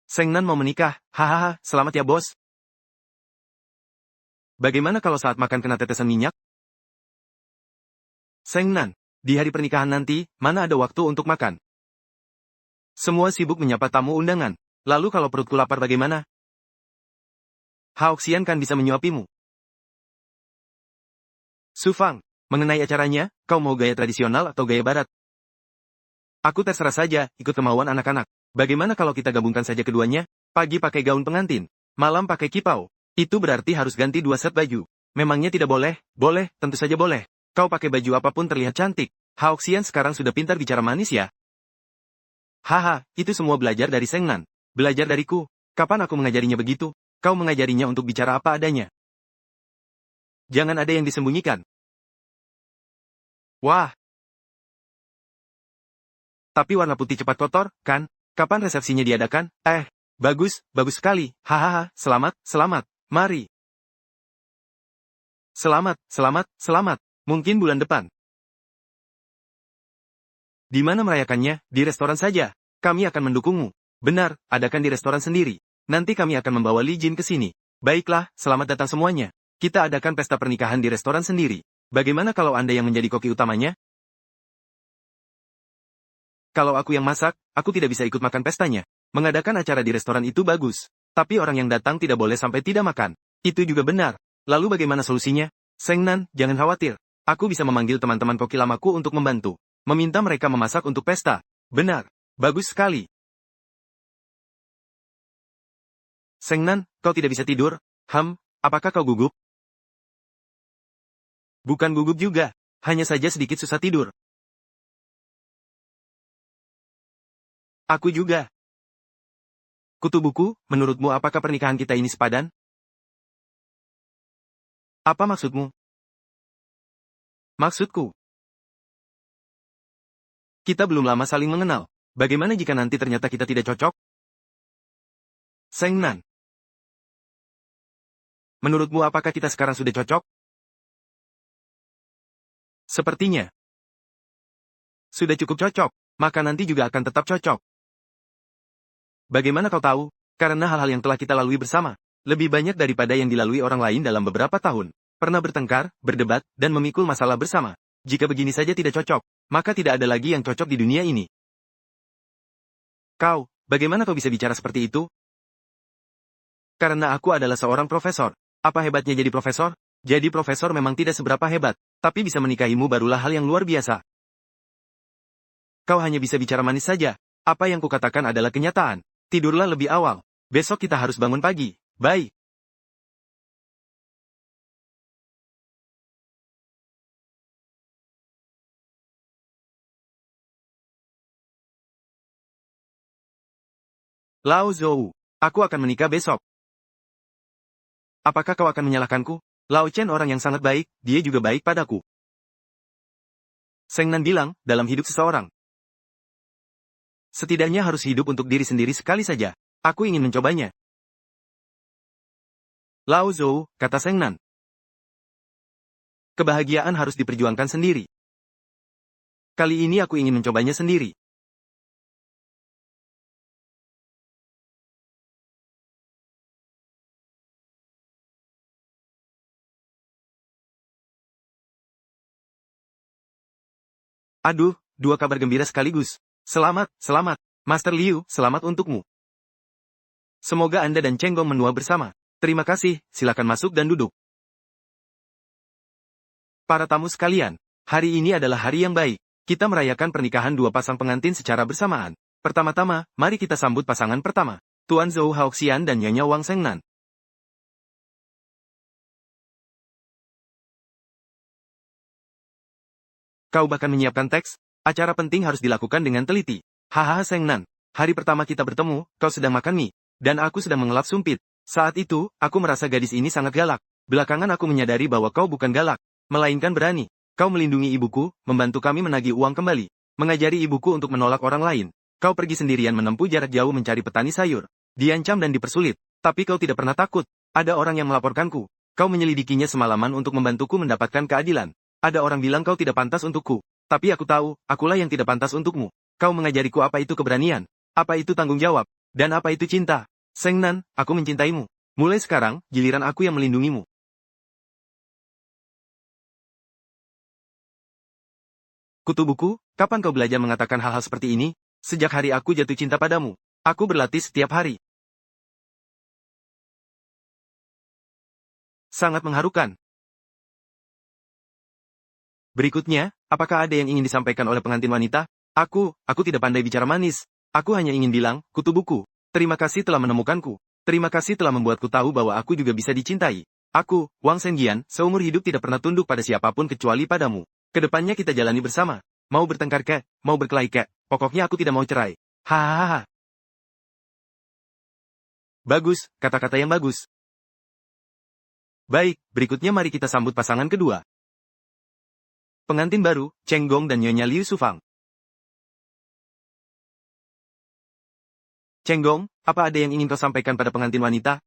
Shengnan mau menikah, hahaha, selamat ya bos. Bagaimana kalau saat makan kena tetesan minyak? Shengnan, di hari pernikahan nanti, mana ada waktu untuk makan? Semua sibuk menyapa tamu undangan. Lalu kalau perutku lapar bagaimana? Haoxian kan bisa menyuapimu. Su Fang, mengenai acaranya, kau mau gaya tradisional atau gaya barat? Aku terserah saja, ikut kemauan anak-anak. Bagaimana kalau kita gabungkan saja keduanya? Pagi pakai gaun pengantin, malam pakai kipau. Itu berarti harus ganti 2 set baju. Memangnya tidak boleh? Boleh, tentu saja boleh. Kau pakai baju apapun terlihat cantik. Haoxian sekarang sudah pintar bicara manis ya? Haha, itu semua belajar dari Shengnan. Belajar dariku. Kapan aku mengajarinya begitu? Kau mengajarinya untuk bicara apa adanya. Jangan ada yang disembunyikan. Wah. Tapi warna putih cepat kotor, kan? Kapan resepsinya diadakan? Bagus sekali. Hahaha, selamat. Mari. Selamat. Mungkin bulan depan. Di mana merayakannya? Di restoran saja. Kami akan mendukungmu. Benar, adakan di restoran sendiri. Nanti kami akan membawa Li Jin ke sini. Baiklah, selamat datang semuanya. Kita adakan pesta pernikahan di restoran sendiri. Bagaimana kalau Anda yang menjadi koki utamanya? Kalau aku yang masak, aku tidak bisa ikut makan pestanya. Mengadakan acara di restoran itu bagus. Tapi orang yang datang tidak boleh sampai tidak makan. Itu juga benar. Lalu bagaimana solusinya? Shengnan, jangan khawatir. Aku bisa memanggil teman-teman koki lamaku untuk membantu. Meminta mereka memasak untuk pesta. Benar. Bagus sekali. Shengnan, kau tidak bisa tidur? Apakah kau gugup? Bukan gugup juga. Hanya saja sedikit susah tidur. Aku juga. Kutu buku, menurutmu apakah pernikahan kita ini sepadan? Apa maksudmu? Maksudku. Kita belum lama saling mengenal. Bagaimana jika nanti ternyata kita tidak cocok? Shengnan. Menurutmu apakah kita sekarang sudah cocok? Sepertinya. Sudah cukup cocok, maka nanti juga akan tetap cocok. Bagaimana kau tahu? Karena hal-hal yang telah kita lalui bersama. Lebih banyak daripada yang dilalui orang lain dalam beberapa tahun. Pernah bertengkar, berdebat, dan memikul masalah bersama. Jika begini saja tidak cocok, maka tidak ada lagi yang cocok di dunia ini. Bagaimana kau bisa bicara seperti itu? Karena aku adalah seorang profesor. Apa hebatnya jadi profesor? Jadi profesor memang tidak seberapa hebat, tapi bisa menikahimu barulah hal yang luar biasa. Kau hanya bisa bicara manis saja. Apa yang kukatakan adalah kenyataan. Tidurlah lebih awal. Besok kita harus bangun pagi. Bye. Lao Zhou, aku akan menikah besok. Apakah kau akan menyalahkanku? Lao Chen orang yang sangat baik, dia juga baik padaku. Shengnan bilang, dalam hidup seseorang. Setidaknya harus hidup untuk diri sendiri sekali saja. Aku ingin mencobanya. Lao Zhou, kata Seng Nan. Kebahagiaan harus diperjuangkan sendiri. Kali ini aku ingin mencobanya sendiri. Aduh, dua kabar gembira sekaligus. Selamat, selamat. Master Liu, selamat untukmu. Semoga Anda dan Cheng Gong menua bersama. Terima kasih, silakan masuk dan duduk. Para tamu sekalian, hari ini adalah hari yang baik. Kita merayakan pernikahan dua pasang pengantin secara bersamaan. Pertama-tama, mari kita sambut pasangan pertama. Tuan Zhou Haoxian dan Nyonya Wang Sengnan. Kau bahkan menyiapkan teks? Acara penting harus dilakukan dengan teliti. Hahaha Sengnan, hari pertama kita bertemu, kau sedang makan mie. Dan aku sedang mengelap sumpit. Saat itu, aku merasa gadis ini sangat galak. Belakangan aku menyadari bahwa kau bukan galak, melainkan berani. Kau melindungi ibuku, membantu kami menagih uang kembali. Mengajari ibuku untuk menolak orang lain. Kau pergi sendirian menempuh jarak jauh mencari petani sayur. Diancam dan dipersulit. Tapi kau tidak pernah takut. Ada orang yang melaporkanku. Kau menyelidikinya semalaman untuk membantuku mendapatkan keadilan. Ada orang bilang kau tidak pantas untukku. Tapi aku tahu, akulah yang tidak pantas untukmu. Kau mengajariku apa itu keberanian. Apa itu tanggung jawab. Dan apa itu cinta. Seng Nan, aku mencintaimu. Mulai sekarang, giliran aku yang melindungimu. Kutu buku, kapan kau belajar mengatakan hal-hal seperti ini? Sejak hari aku jatuh cinta padamu. Aku berlatih setiap hari. Sangat mengharukan. Berikutnya, apakah ada yang ingin disampaikan oleh pengantin wanita? Aku tidak pandai bicara manis. Aku hanya ingin bilang, kutu buku. Terima kasih telah menemukanku. Terima kasih telah membuatku tahu bahwa aku juga bisa dicintai. Aku, Wang Senggian, seumur hidup tidak pernah tunduk pada siapapun kecuali padamu. Kedepannya kita jalani bersama. Mau bertengkar kek, mau berkelahi kek, pokoknya aku tidak mau cerai. Hahaha. Bagus, kata-kata yang bagus. Baik, berikutnya mari kita sambut pasangan kedua. Pengantin baru, Cheng Gong dan Nyonya Liu Sufang. Cheng Gong, apa ada yang ingin kau sampaikan pada pengantin wanita?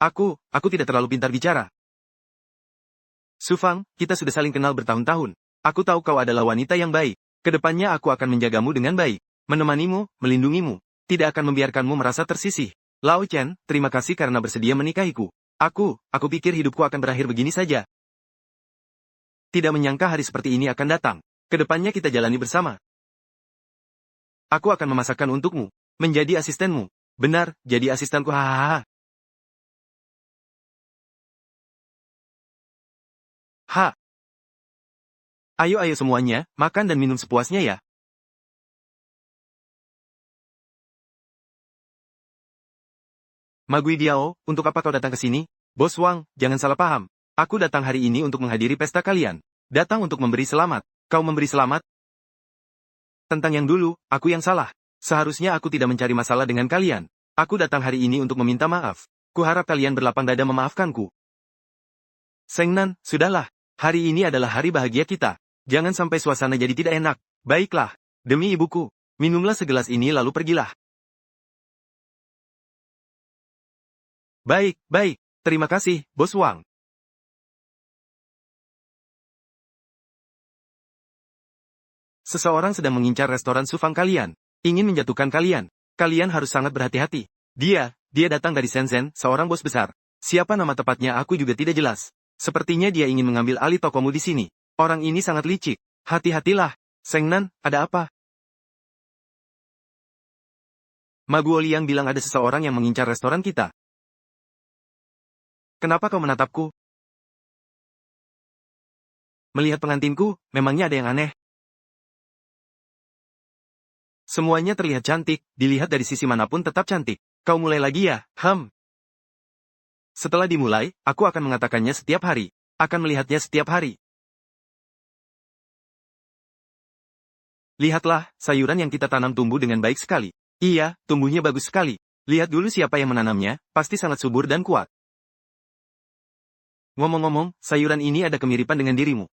Aku tidak terlalu pintar bicara. Sufang, kita sudah saling kenal bertahun-tahun. Aku tahu kau adalah wanita yang baik. Kedepannya aku akan menjagamu dengan baik. Menemanimu, melindungimu. Tidak akan membiarkanmu merasa tersisih. Lao Chen, terima kasih karena bersedia menikahiku. Aku pikir hidupku akan berakhir begini saja. Tidak menyangka hari seperti ini akan datang. Kedepannya kita jalani bersama. Aku akan memasakkan untukmu. Menjadi asistenmu. Benar, jadi asistenku hahaha. Ha. Ayo semuanya, makan dan minum sepuasnya ya. Magui Diao, untuk apa kau datang ke sini? Bos Wang, jangan salah paham. Aku datang hari ini untuk menghadiri pesta kalian. Datang untuk memberi selamat. Kau memberi selamat? Tentang yang dulu, aku yang salah. Seharusnya aku tidak mencari masalah dengan kalian. Aku datang hari ini untuk meminta maaf. Kuharap kalian berlapang dada memaafkanku. Seng Nan, sudahlah. Hari ini adalah hari bahagia kita. Jangan sampai suasana jadi tidak enak. Baiklah. Demi ibuku. Minumlah segelas ini lalu pergilah. Baik. Terima kasih, Bos Wang. Seseorang sedang mengincar restoran Sufang kalian. Ingin menjatuhkan kalian. Kalian harus sangat berhati-hati. Dia datang dari Shenzhen, seorang bos besar. Siapa nama tepatnya aku juga tidak jelas. Sepertinya dia ingin mengambil alih tokomu di sini. Orang ini sangat licik. Hati-hatilah. Seng Nan, ada apa? Ma Guoliang bilang ada seseorang yang mengincar restoran kita. Kenapa kau menatapku? Melihat pengantinku, memangnya ada yang aneh? Semuanya terlihat cantik, dilihat dari sisi manapun tetap cantik. Kau mulai lagi ya, Setelah dimulai, aku akan mengatakannya setiap hari. Akan melihatnya setiap hari. Lihatlah, sayuran yang kita tanam tumbuh dengan baik sekali. Iya, tumbuhnya bagus sekali. Lihat dulu siapa yang menanamnya, pasti sangat subur dan kuat. Ngomong-ngomong, sayuran ini ada kemiripan dengan dirimu.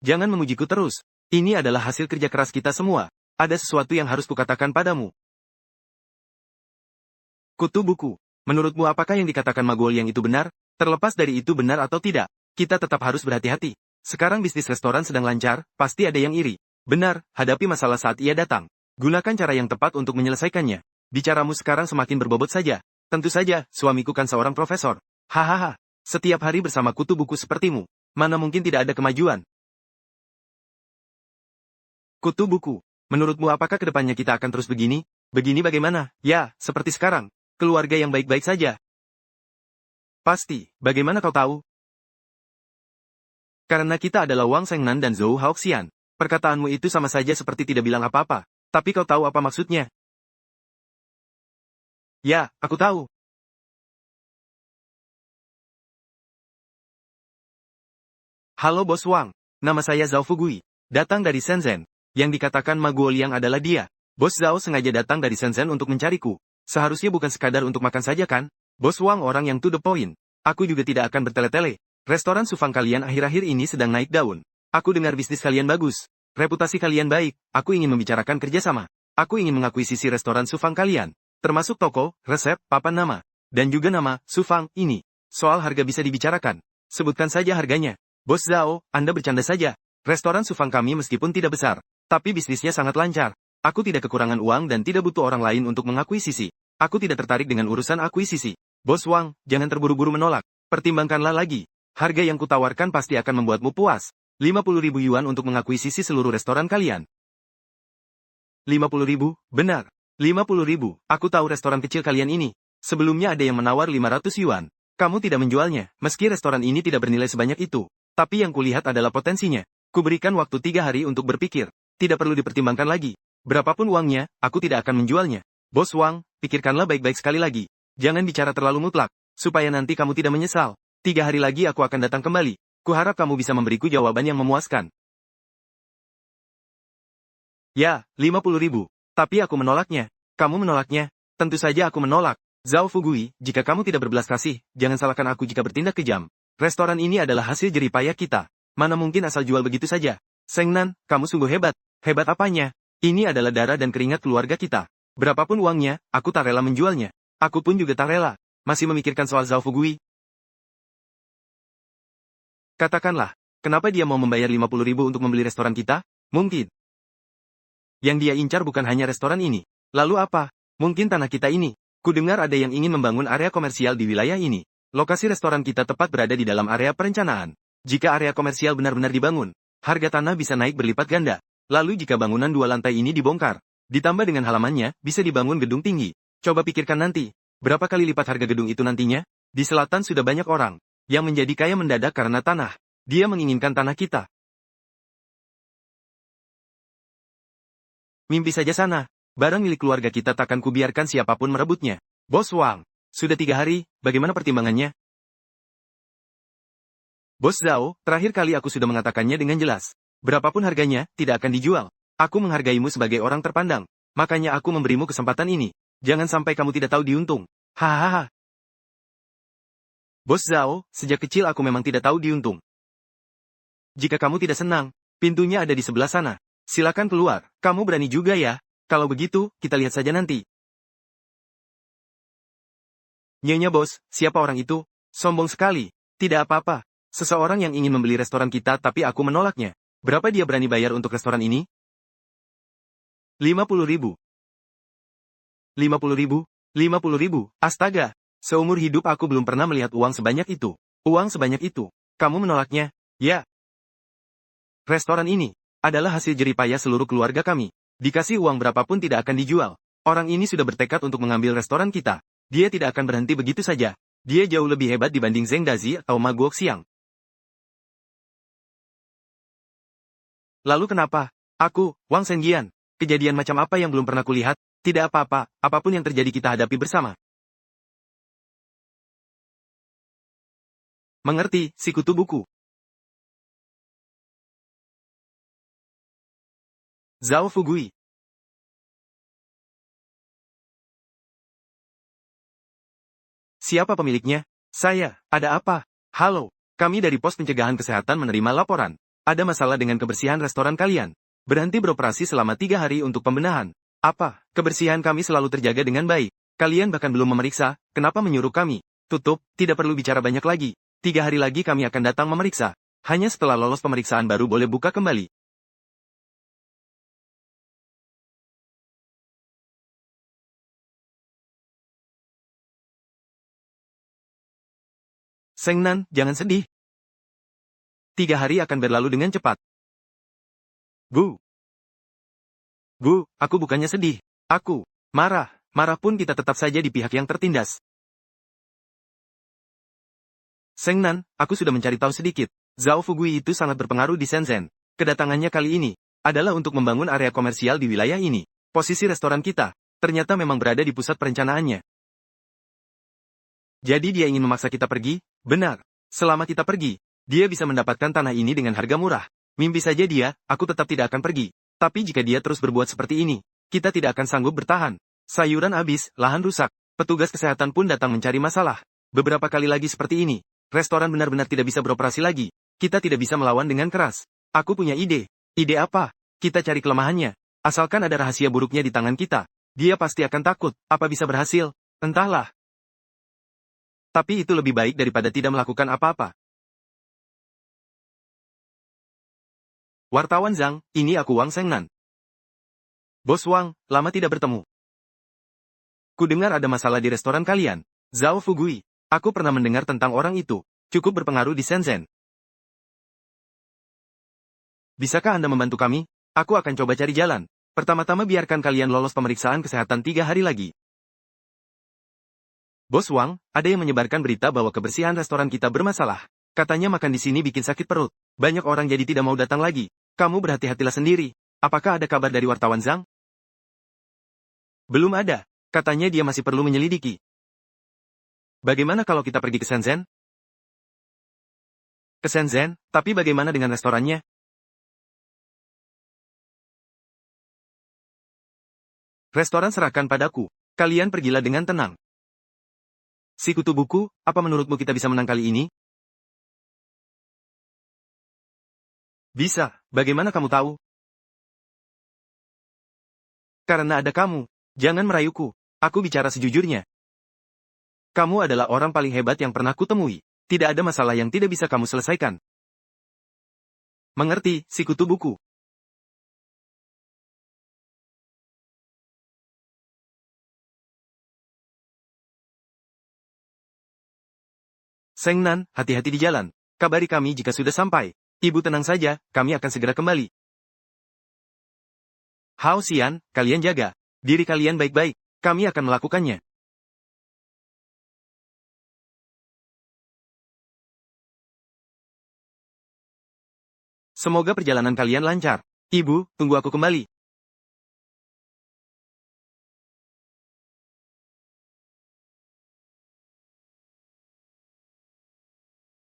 Jangan memujiku terus. Ini adalah hasil kerja keras kita semua. Ada sesuatu yang harus kukatakan padamu. Kutu buku. Menurutmu apakah yang dikatakan Magol yang itu benar? Terlepas dari itu benar atau tidak, kita tetap harus berhati-hati. Sekarang bisnis restoran sedang lancar, pasti ada yang iri. Benar, hadapi masalah saat ia datang. Gunakan cara yang tepat untuk menyelesaikannya. Bicaramu sekarang semakin berbobot saja. Tentu saja, suamiku kan seorang profesor. Hahaha, setiap hari bersama kutu buku sepertimu. Mana mungkin tidak ada kemajuan? Kutu buku. Menurutmu apakah kedepannya kita akan terus begini? Begini bagaimana? Ya, seperti sekarang. Keluarga yang baik-baik saja. Pasti, bagaimana kau tahu? Karena kita adalah Wang Shengnan dan Zhou Haoxian. Perkataanmu itu sama saja seperti tidak bilang apa-apa. Tapi kau tahu apa maksudnya? Ya, aku tahu. Halo Bos Wang, nama saya Zhao Fugui, datang dari Shenzhen. Yang dikatakan Ma Guoliang adalah dia. Bos Zhao sengaja datang dari Shenzhen untuk mencariku. Seharusnya bukan sekadar untuk makan saja kan? Bos Wang orang yang to the point. Aku juga tidak akan bertele-tele. Restoran Sufang kalian akhir-akhir ini sedang naik daun. Aku dengar bisnis kalian bagus. Reputasi kalian baik. Aku ingin membicarakan kerjasama. Aku ingin mengakuisisi restoran Sufang kalian. Termasuk toko, resep, papan nama. Dan juga nama, Sufang, ini. Soal harga bisa dibicarakan. Sebutkan saja harganya. Bos Zhao, Anda bercanda saja. Restoran Sufang kami meskipun tidak besar, tapi bisnisnya sangat lancar. Aku tidak kekurangan uang dan tidak butuh orang lain untuk mengakuisisi. Aku tidak tertarik dengan urusan akuisisi. Bos Wang, jangan terburu-buru menolak. Pertimbangkanlah lagi. Harga yang kutawarkan pasti akan membuatmu puas. 50.000 yuan untuk mengakuisisi seluruh restoran kalian. 50.000, benar. 50.000, aku tahu restoran kecil kalian ini. Sebelumnya ada yang menawar 500 yuan. Kamu tidak menjualnya, meski restoran ini tidak bernilai sebanyak itu. Tapi yang kulihat adalah potensinya. Kuberikan waktu 3 hari untuk berpikir. Tidak perlu dipertimbangkan lagi. Berapapun uangnya, aku tidak akan menjualnya. Bos Wang, pikirkanlah baik-baik sekali lagi. Jangan bicara terlalu mutlak, supaya nanti kamu tidak menyesal. 3 hari lagi aku akan datang kembali. Kuharap kamu bisa memberiku jawaban yang memuaskan. Ya, 50.000. Tapi aku menolaknya. Kamu menolaknya? Tentu saja aku menolak. Zhao Fugui, jika kamu tidak berbelas kasih, jangan salahkan aku jika bertindak kejam. Restoran ini adalah hasil jeripayah kita. Mana mungkin asal jual begitu saja? Shengnan, kamu sungguh hebat. Hebat apanya? Ini adalah darah dan keringat keluarga kita. Berapapun uangnya, aku tak rela menjualnya. Aku pun juga tak rela. Masih memikirkan soal Zhao Fugui? Katakanlah, kenapa dia mau membayar 50.000 untuk membeli restoran kita? Mungkin. Yang dia incar bukan hanya restoran ini. Lalu apa? Mungkin tanah kita ini. Kudengar ada yang ingin membangun area komersial di wilayah ini. Lokasi restoran kita tepat berada di dalam area perencanaan. Jika area komersial benar-benar dibangun, harga tanah bisa naik berlipat ganda. Lalu jika bangunan 2 lantai ini dibongkar, ditambah dengan halamannya, bisa dibangun gedung tinggi. Coba pikirkan nanti, berapa kali lipat harga gedung itu nantinya? Di selatan sudah banyak orang yang menjadi kaya mendadak karena tanah. Dia menginginkan tanah kita. Mimpi saja sana. Barang milik keluarga kita takkan kubiarkan siapapun merebutnya. Bos Wang, sudah 3 hari, bagaimana pertimbangannya? Bos Zhao, terakhir kali aku sudah mengatakannya dengan jelas. Berapapun harganya, tidak akan dijual. Aku menghargaimu sebagai orang terpandang. Makanya aku memberimu kesempatan ini. Jangan sampai kamu tidak tahu diuntung. Hahaha. Bos Zhao, sejak kecil aku memang tidak tahu diuntung. Jika kamu tidak senang, pintunya ada di sebelah sana. Silakan keluar. Kamu berani juga ya? Kalau begitu, kita lihat saja nanti. Nyonya bos, siapa orang itu? Sombong sekali. Tidak apa-apa. Seseorang yang ingin membeli restoran kita tapi aku menolaknya. Berapa dia berani bayar untuk restoran ini? 50.000. 50.000? 50.000? Astaga. Seumur hidup aku belum pernah melihat uang sebanyak itu. Uang sebanyak itu. Kamu menolaknya? Ya. Restoran ini adalah hasil jeripayah seluruh keluarga kami. Dikasih uang berapapun tidak akan dijual. Orang ini sudah bertekad untuk mengambil restoran kita. Dia tidak akan berhenti begitu saja. Dia jauh lebih hebat dibanding Zheng Dazi atau Ma Guoxiang. Lalu kenapa? Aku, Wang Shengyan. Kejadian macam apa yang belum pernah kulihat? Tidak apa-apa, apapun yang terjadi kita hadapi bersama. Mengerti, si kutu buku. Zhao Fugui. Siapa pemiliknya? Saya, ada apa? Halo, kami dari pos pencegahan kesehatan menerima laporan. Ada masalah dengan kebersihan restoran kalian. Berhenti beroperasi selama 3 hari untuk pembenahan. Apa? Kebersihan kami selalu terjaga dengan baik. Kalian bahkan belum memeriksa, kenapa menyuruh kami? Tutup, tidak perlu bicara banyak lagi. 3 hari lagi kami akan datang memeriksa. Hanya setelah lolos pemeriksaan baru boleh buka kembali. Sengnan, jangan sedih. 3 hari akan berlalu dengan cepat. Bu. Bu, aku bukannya sedih. Aku marah. Marah pun kita tetap saja di pihak yang tertindas. Sengnan, aku sudah mencari tahu sedikit. Zhao Fugui itu sangat berpengaruh di Shenzhen. Kedatangannya kali ini adalah untuk membangun area komersial di wilayah ini. Posisi restoran kita ternyata memang berada di pusat perencanaannya. Jadi dia ingin memaksa kita pergi? Benar. Selama kita pergi, dia bisa mendapatkan tanah ini dengan harga murah. Mimpi saja dia, aku tetap tidak akan pergi. Tapi jika dia terus berbuat seperti ini, kita tidak akan sanggup bertahan. Sayuran habis, lahan rusak. Petugas kesehatan pun datang mencari masalah. Beberapa kali lagi seperti ini, restoran benar-benar tidak bisa beroperasi lagi. Kita tidak bisa melawan dengan keras. Aku punya ide. Ide apa? Kita cari kelemahannya. Asalkan ada rahasia buruknya di tangan kita, dia pasti akan takut. Apa bisa berhasil? Entahlah. Tapi itu lebih baik daripada tidak melakukan apa-apa. Wartawan Zhang, ini aku Wang Sengnan. Bos Wang, lama tidak bertemu. Kudengar ada masalah di restoran kalian. Zhao Fugui. Aku pernah mendengar tentang orang itu. Cukup berpengaruh di Shenzhen. Bisakah Anda membantu kami? Aku akan coba cari jalan. Pertama-tama biarkan kalian lolos pemeriksaan kesehatan 3 hari lagi. Bos Wang, ada yang menyebarkan berita bahwa kebersihan restoran kita bermasalah. Katanya makan di sini bikin sakit perut. Banyak orang jadi tidak mau datang lagi. Kamu berhati-hatilah sendiri. Apakah ada kabar dari wartawan Zhang? Belum ada. Katanya dia masih perlu menyelidiki. Bagaimana kalau kita pergi ke Shenzhen? Ke Shenzhen, tapi bagaimana dengan restorannya? Restoran serahkan padaku. Kalian pergilah dengan tenang. Si kutu buku, apa menurutmu kita bisa menang kali ini? Bisa, bagaimana kamu tahu? Karena ada kamu. Jangan merayuku. Aku bicara sejujurnya. Kamu adalah orang paling hebat yang pernah kutemui. Tidak ada masalah yang tidak bisa kamu selesaikan. Mengerti, si kutu buku. Sengnan, hati-hati di jalan. Kabari kami jika sudah sampai. Ibu tenang saja, kami akan segera kembali. Hao Xian, kalian jaga diri kalian baik-baik. Kami akan melakukannya. Semoga perjalanan kalian lancar. Ibu, tunggu aku kembali.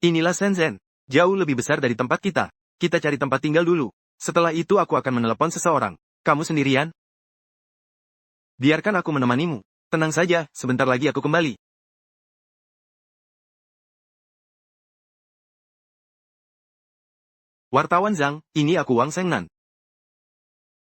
Inilah Shenzhen. Jauh lebih besar dari tempat kita. Kita cari tempat tinggal dulu. Setelah itu aku akan menelepon seseorang. Kamu sendirian? Biarkan aku menemanimu. Tenang saja, sebentar lagi aku kembali. Wartawan Zhang, ini aku Wang Sengnan.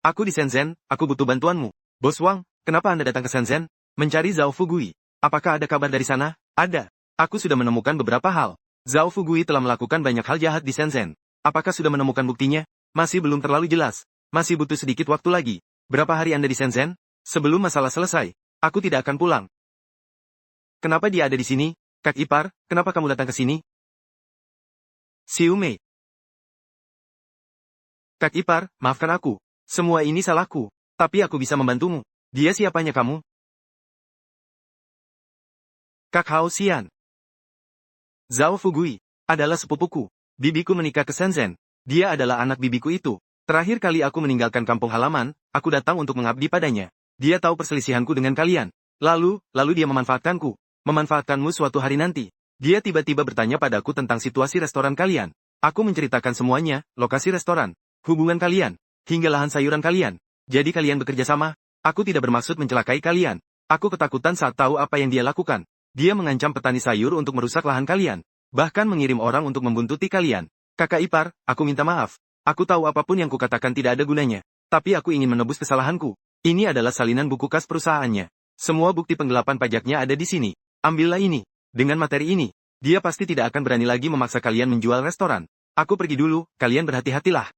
Aku di Shenzhen, aku butuh bantuanmu. Bos Wang, kenapa Anda datang ke Shenzhen? Mencari Zhao Fugui. Apakah ada kabar dari sana? Ada. Aku sudah menemukan beberapa hal. Zhao Fugui telah melakukan banyak hal jahat di Shenzhen. Apakah sudah menemukan buktinya? Masih belum terlalu jelas. Masih butuh sedikit waktu lagi. Berapa hari Anda di Shenzhen? Sebelum masalah selesai, aku tidak akan pulang. Kenapa dia ada di sini? Kak Ipar, kenapa kamu datang ke sini? Xiu Mei. Kak Ipar, maafkan aku. Semua ini salahku. Tapi aku bisa membantumu. Dia siapanya kamu? Kak Hao Xian. Zhao Fugui. Adalah sepupuku. Bibiku menikah ke Shenzhen. Dia adalah anak bibiku itu. Terakhir kali aku meninggalkan kampung halaman, aku datang untuk mengabdi padanya. Dia tahu perselisihanku dengan kalian. Lalu dia memanfaatkanku. Memanfaatkanmu suatu hari nanti. Dia tiba-tiba bertanya padaku tentang situasi restoran kalian. Aku menceritakan semuanya, lokasi restoran, hubungan kalian, hingga lahan sayuran kalian. Jadi kalian bekerja sama? Aku tidak bermaksud mencelakai kalian. Aku ketakutan saat tahu apa yang dia lakukan. Dia mengancam petani sayur untuk merusak lahan kalian. Bahkan mengirim orang untuk membuntuti kalian. Kakak ipar, aku minta maaf. Aku tahu apapun yang kukatakan tidak ada gunanya. Tapi aku ingin menebus kesalahanku. Ini adalah salinan buku kas perusahaannya. Semua bukti penggelapan pajaknya ada di sini. Ambillah ini. Dengan materi ini, dia pasti tidak akan berani lagi memaksa kalian menjual restoran. Aku pergi dulu, kalian berhati-hatilah.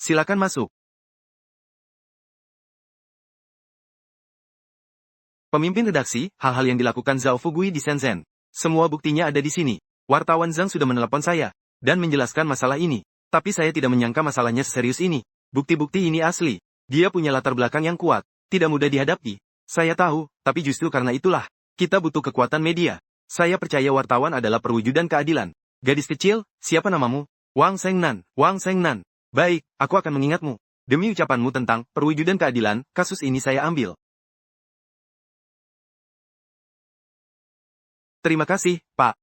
Silakan masuk. Pemimpin redaksi, hal-hal yang dilakukan Zhao Fugui di Shenzhen. Semua buktinya ada di sini. Wartawan Zhang sudah menelepon saya, dan menjelaskan masalah ini. Tapi saya tidak menyangka masalahnya seserius ini. Bukti-bukti ini asli. Dia punya latar belakang yang kuat, tidak mudah dihadapi. Saya tahu, tapi justru karena itulah, kita butuh kekuatan media. Saya percaya wartawan adalah perwujudan keadilan. Gadis kecil, siapa namamu? Wang Shengnan, Wang Shengnan. Baik, aku akan mengingatmu. Demi ucapanmu tentang perwujudan keadilan, kasus ini saya ambil. Terima kasih, Pak.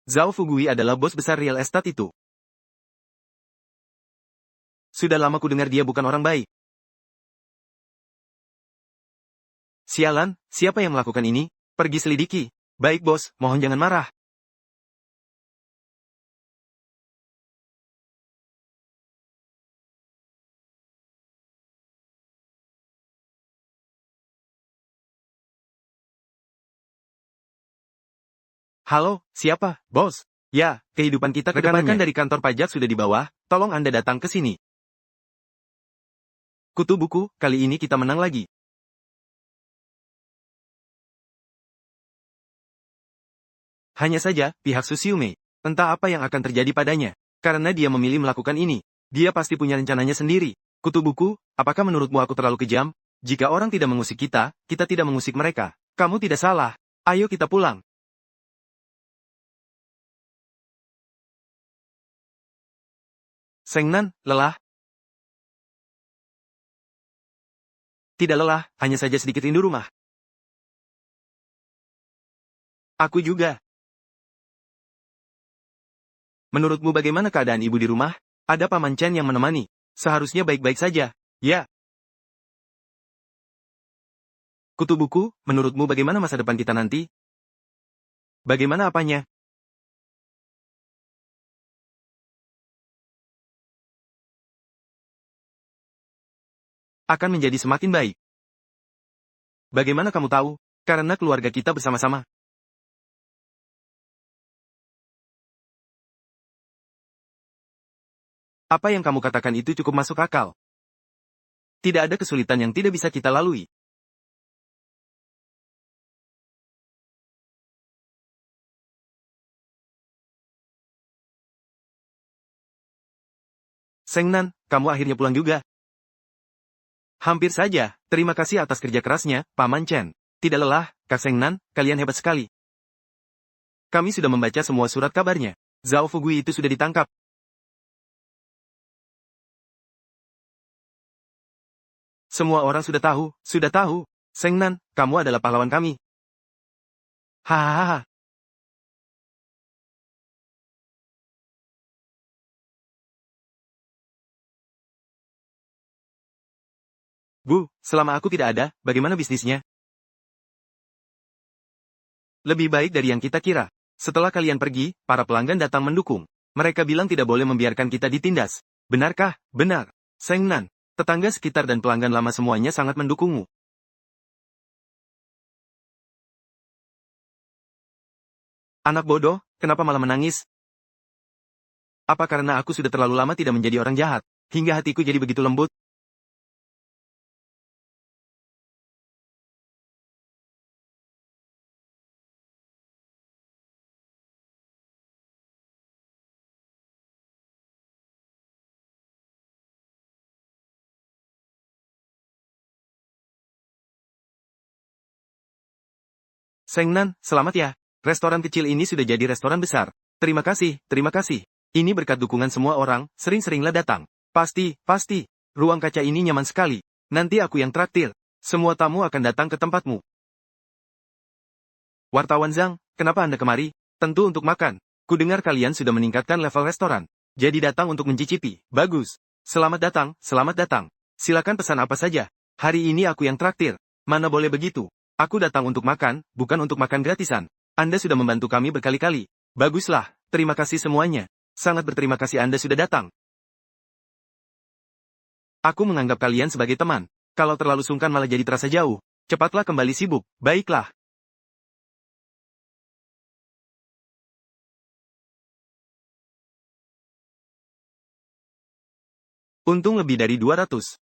Zhao Fugui adalah bos besar real estate itu. Sudah lama ku dengar dia bukan orang baik. Sialan, siapa yang melakukan ini? Pergi selidiki. Baik bos, mohon jangan marah. Halo, siapa, bos? Ya, kehidupan kita ke depannya. Rekan-rekan dari kantor pajak sudah di bawah, tolong Anda datang ke sini. Kutu buku, kali ini kita menang lagi. Hanya saja, pihak Susiume, entah apa yang akan terjadi padanya. Karena dia memilih melakukan ini. Dia pasti punya rencananya sendiri. Kutu buku, apakah menurutmu aku terlalu kejam? Jika orang tidak mengusik kita, kita tidak mengusik mereka. Kamu tidak salah. Ayo kita pulang. Shengnan, lelah? Tidak lelah, hanya saja sedikit rindu rumah. Aku juga. Menurutmu bagaimana keadaan ibu di rumah? Ada Paman Chen yang menemani. Seharusnya baik-baik saja. Ya. Kutu buku, menurutmu bagaimana masa depan kita nanti? Bagaimana apanya? Akan menjadi semakin baik. Bagaimana kamu tahu? Karena keluarga kita bersama-sama. Apa yang kamu katakan itu cukup masuk akal. Tidak ada kesulitan yang tidak bisa kita lalui. Shengnan, kamu akhirnya pulang juga. Hampir saja, terima kasih atas kerja kerasnya, Paman Chen. Tidak lelah, Kak Shengnan, kalian hebat sekali. Kami sudah membaca semua surat kabarnya. Zhao Fugui itu sudah ditangkap. Semua orang sudah tahu, sudah tahu. Shengnan, kamu adalah pahlawan kami. Hahaha. Bu, selama aku tidak ada, bagaimana bisnisnya? Lebih baik dari yang kita kira. Setelah kalian pergi, para pelanggan datang mendukung. Mereka bilang tidak boleh membiarkan kita ditindas. Benarkah? Benar. Shengnan, tetangga sekitar dan pelanggan lama semuanya sangat mendukungmu. Anak bodoh, kenapa malah menangis? Apa karena aku sudah terlalu lama tidak menjadi orang jahat, hingga hatiku jadi begitu lembut? Shengnan, selamat ya. Restoran kecil ini sudah jadi restoran besar. Terima kasih, terima kasih. Ini berkat dukungan semua orang, sering-seringlah datang. Pasti, pasti. Ruang kaca ini nyaman sekali. Nanti aku yang traktir. Semua tamu akan datang ke tempatmu. Wartawan Zhang, kenapa Anda kemari? Tentu untuk makan. Kudengar kalian sudah meningkatkan level restoran. Jadi datang untuk mencicipi. Bagus. Selamat datang, selamat datang. Silakan pesan apa saja. Hari ini aku yang traktir. Mana boleh begitu. Aku datang untuk makan, bukan untuk makan gratisan. Anda sudah membantu kami berkali-kali. Baguslah, terima kasih semuanya. Sangat berterima kasih Anda sudah datang. Aku menganggap kalian sebagai teman. Kalau terlalu sungkan malah jadi terasa jauh. Cepatlah kembali sibuk. Baiklah. Untung lebih dari 200.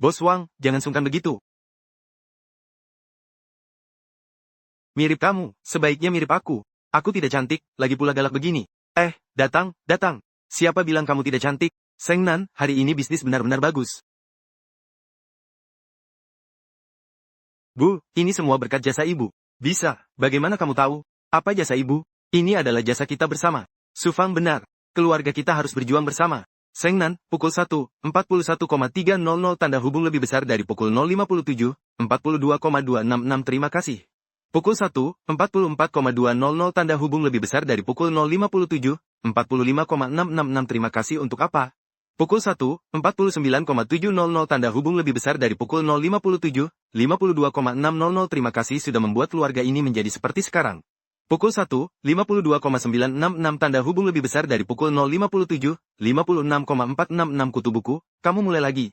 Bos Wang, jangan sungkan begitu. Mirip kamu, sebaiknya mirip aku. Aku tidak cantik, lagi pula galak begini. Datang, datang. Siapa bilang kamu tidak cantik? Seng Nan, hari ini bisnis benar-benar bagus. Bu, ini semua berkat jasa ibu. Bisa, bagaimana kamu tahu? Apa jasa ibu? Ini adalah jasa kita bersama. Sufang benar. Keluarga kita harus berjuang bersama. Seng Nan, pukul 1, 41,300 tanda hubung lebih besar dari pukul 057, 42,266 terima kasih. Pukul 1, 44,200 tanda hubung lebih besar dari pukul 057, 45,666 terima kasih untuk apa? Pukul 1, 49,700 tanda hubung lebih besar dari pukul 057, 52,600 terima kasih sudah membuat keluarga ini menjadi seperti sekarang. Pukul 1, 52,966 tanda hubung lebih besar dari pukul 057, 56,466 kutu buku, kamu mulai lagi,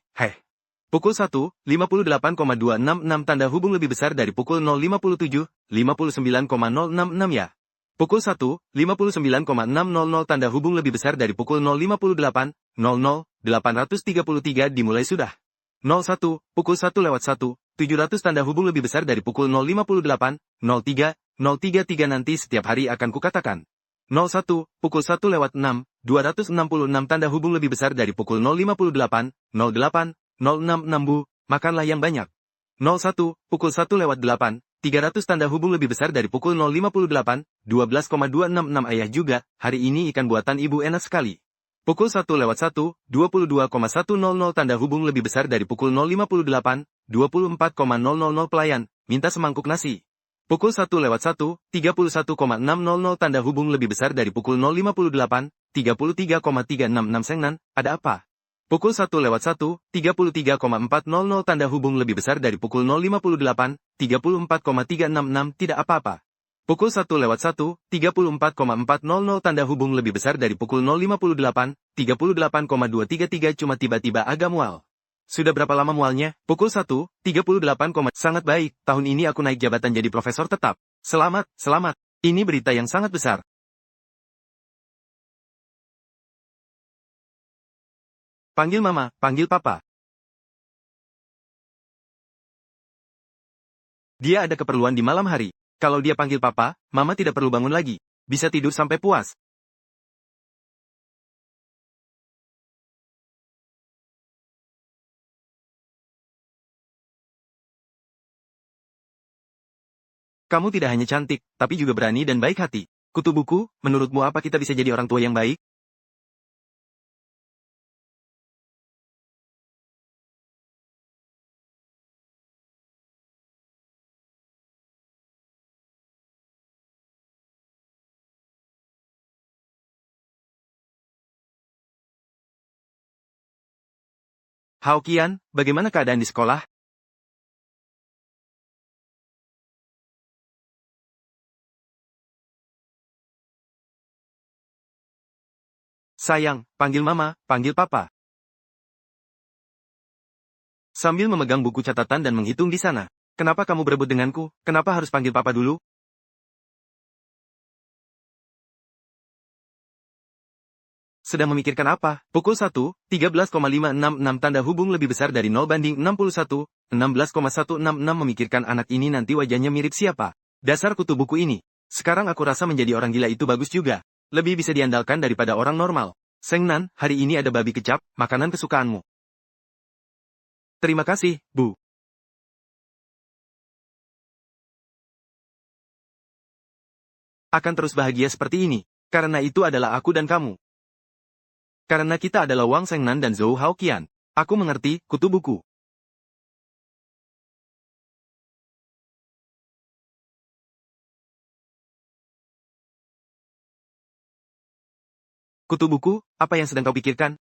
Pukul 1, 58,266 tanda hubung lebih besar dari pukul 057, 59,066 ya. Pukul 1, 59,600 tanda hubung lebih besar dari pukul 058, 00, 833 dimulai sudah. 01, pukul 1 lewat 1, 700 tanda hubung lebih besar dari pukul 058, 03, 033 nanti setiap hari akan kukatakan. 01, pukul 1 lewat 6, 266 tanda hubung lebih besar dari pukul 058, 08, 066 Bu, makanlah yang banyak. 01, pukul 1 lewat 8, 300 tanda hubung lebih besar dari pukul 058, 12,266 ayah juga, hari ini ikan buatan ibu enak sekali. Pukul 1 lewat 1, 22,100 tanda hubung lebih besar dari pukul 058, 24,000 pelayan, minta semangkuk nasi. Pukul 1 lewat 1, 31,600 tanda hubung lebih besar dari pukul 058, 33,366 Seng Nan, ada apa? Pukul 1 lewat 1, 33,400 tanda hubung lebih besar dari pukul 058, 34,366 tidak apa-apa. Pukul 1 lewat 1, 34,400 tanda hubung lebih besar dari pukul 058, 38,233 cuma tiba-tiba agak mual. Sudah berapa lama mualnya? Pukul 1, 38, sangat baik, tahun ini aku naik jabatan jadi profesor tetap. Selamat, selamat. Ini berita yang sangat besar. Panggil mama, panggil papa. Dia ada keperluan di malam hari. Kalau dia panggil papa, mama tidak perlu bangun lagi. Bisa tidur sampai puas. Kamu tidak hanya cantik, tapi juga berani dan baik hati. Kutu buku, menurutmu apa kita bisa jadi orang tua yang baik? Hao Qian, bagaimana keadaan di sekolah? Sayang, panggil mama, panggil papa. Sambil memegang buku catatan dan menghitung di sana. Kenapa kamu berebut denganku? Kenapa harus panggil papa dulu? Sedang memikirkan apa? Pukul 1, 13,566 tanda hubung lebih besar dari 0 banding 61, 16,166 memikirkan anak ini nanti wajahnya mirip siapa. Dasar kutu buku ini. Sekarang aku rasa menjadi orang gila itu bagus juga. Lebih bisa diandalkan daripada orang normal. Seng Nan, hari ini ada babi kecap, makanan kesukaanmu. Terima kasih, Bu. Akan terus bahagia seperti ini. Karena itu adalah aku dan kamu. Karena kita adalah Wang Sengnan dan Zhou Haoqian. Aku mengerti, kutu buku. Kutu buku, apa yang sedang kau pikirkan?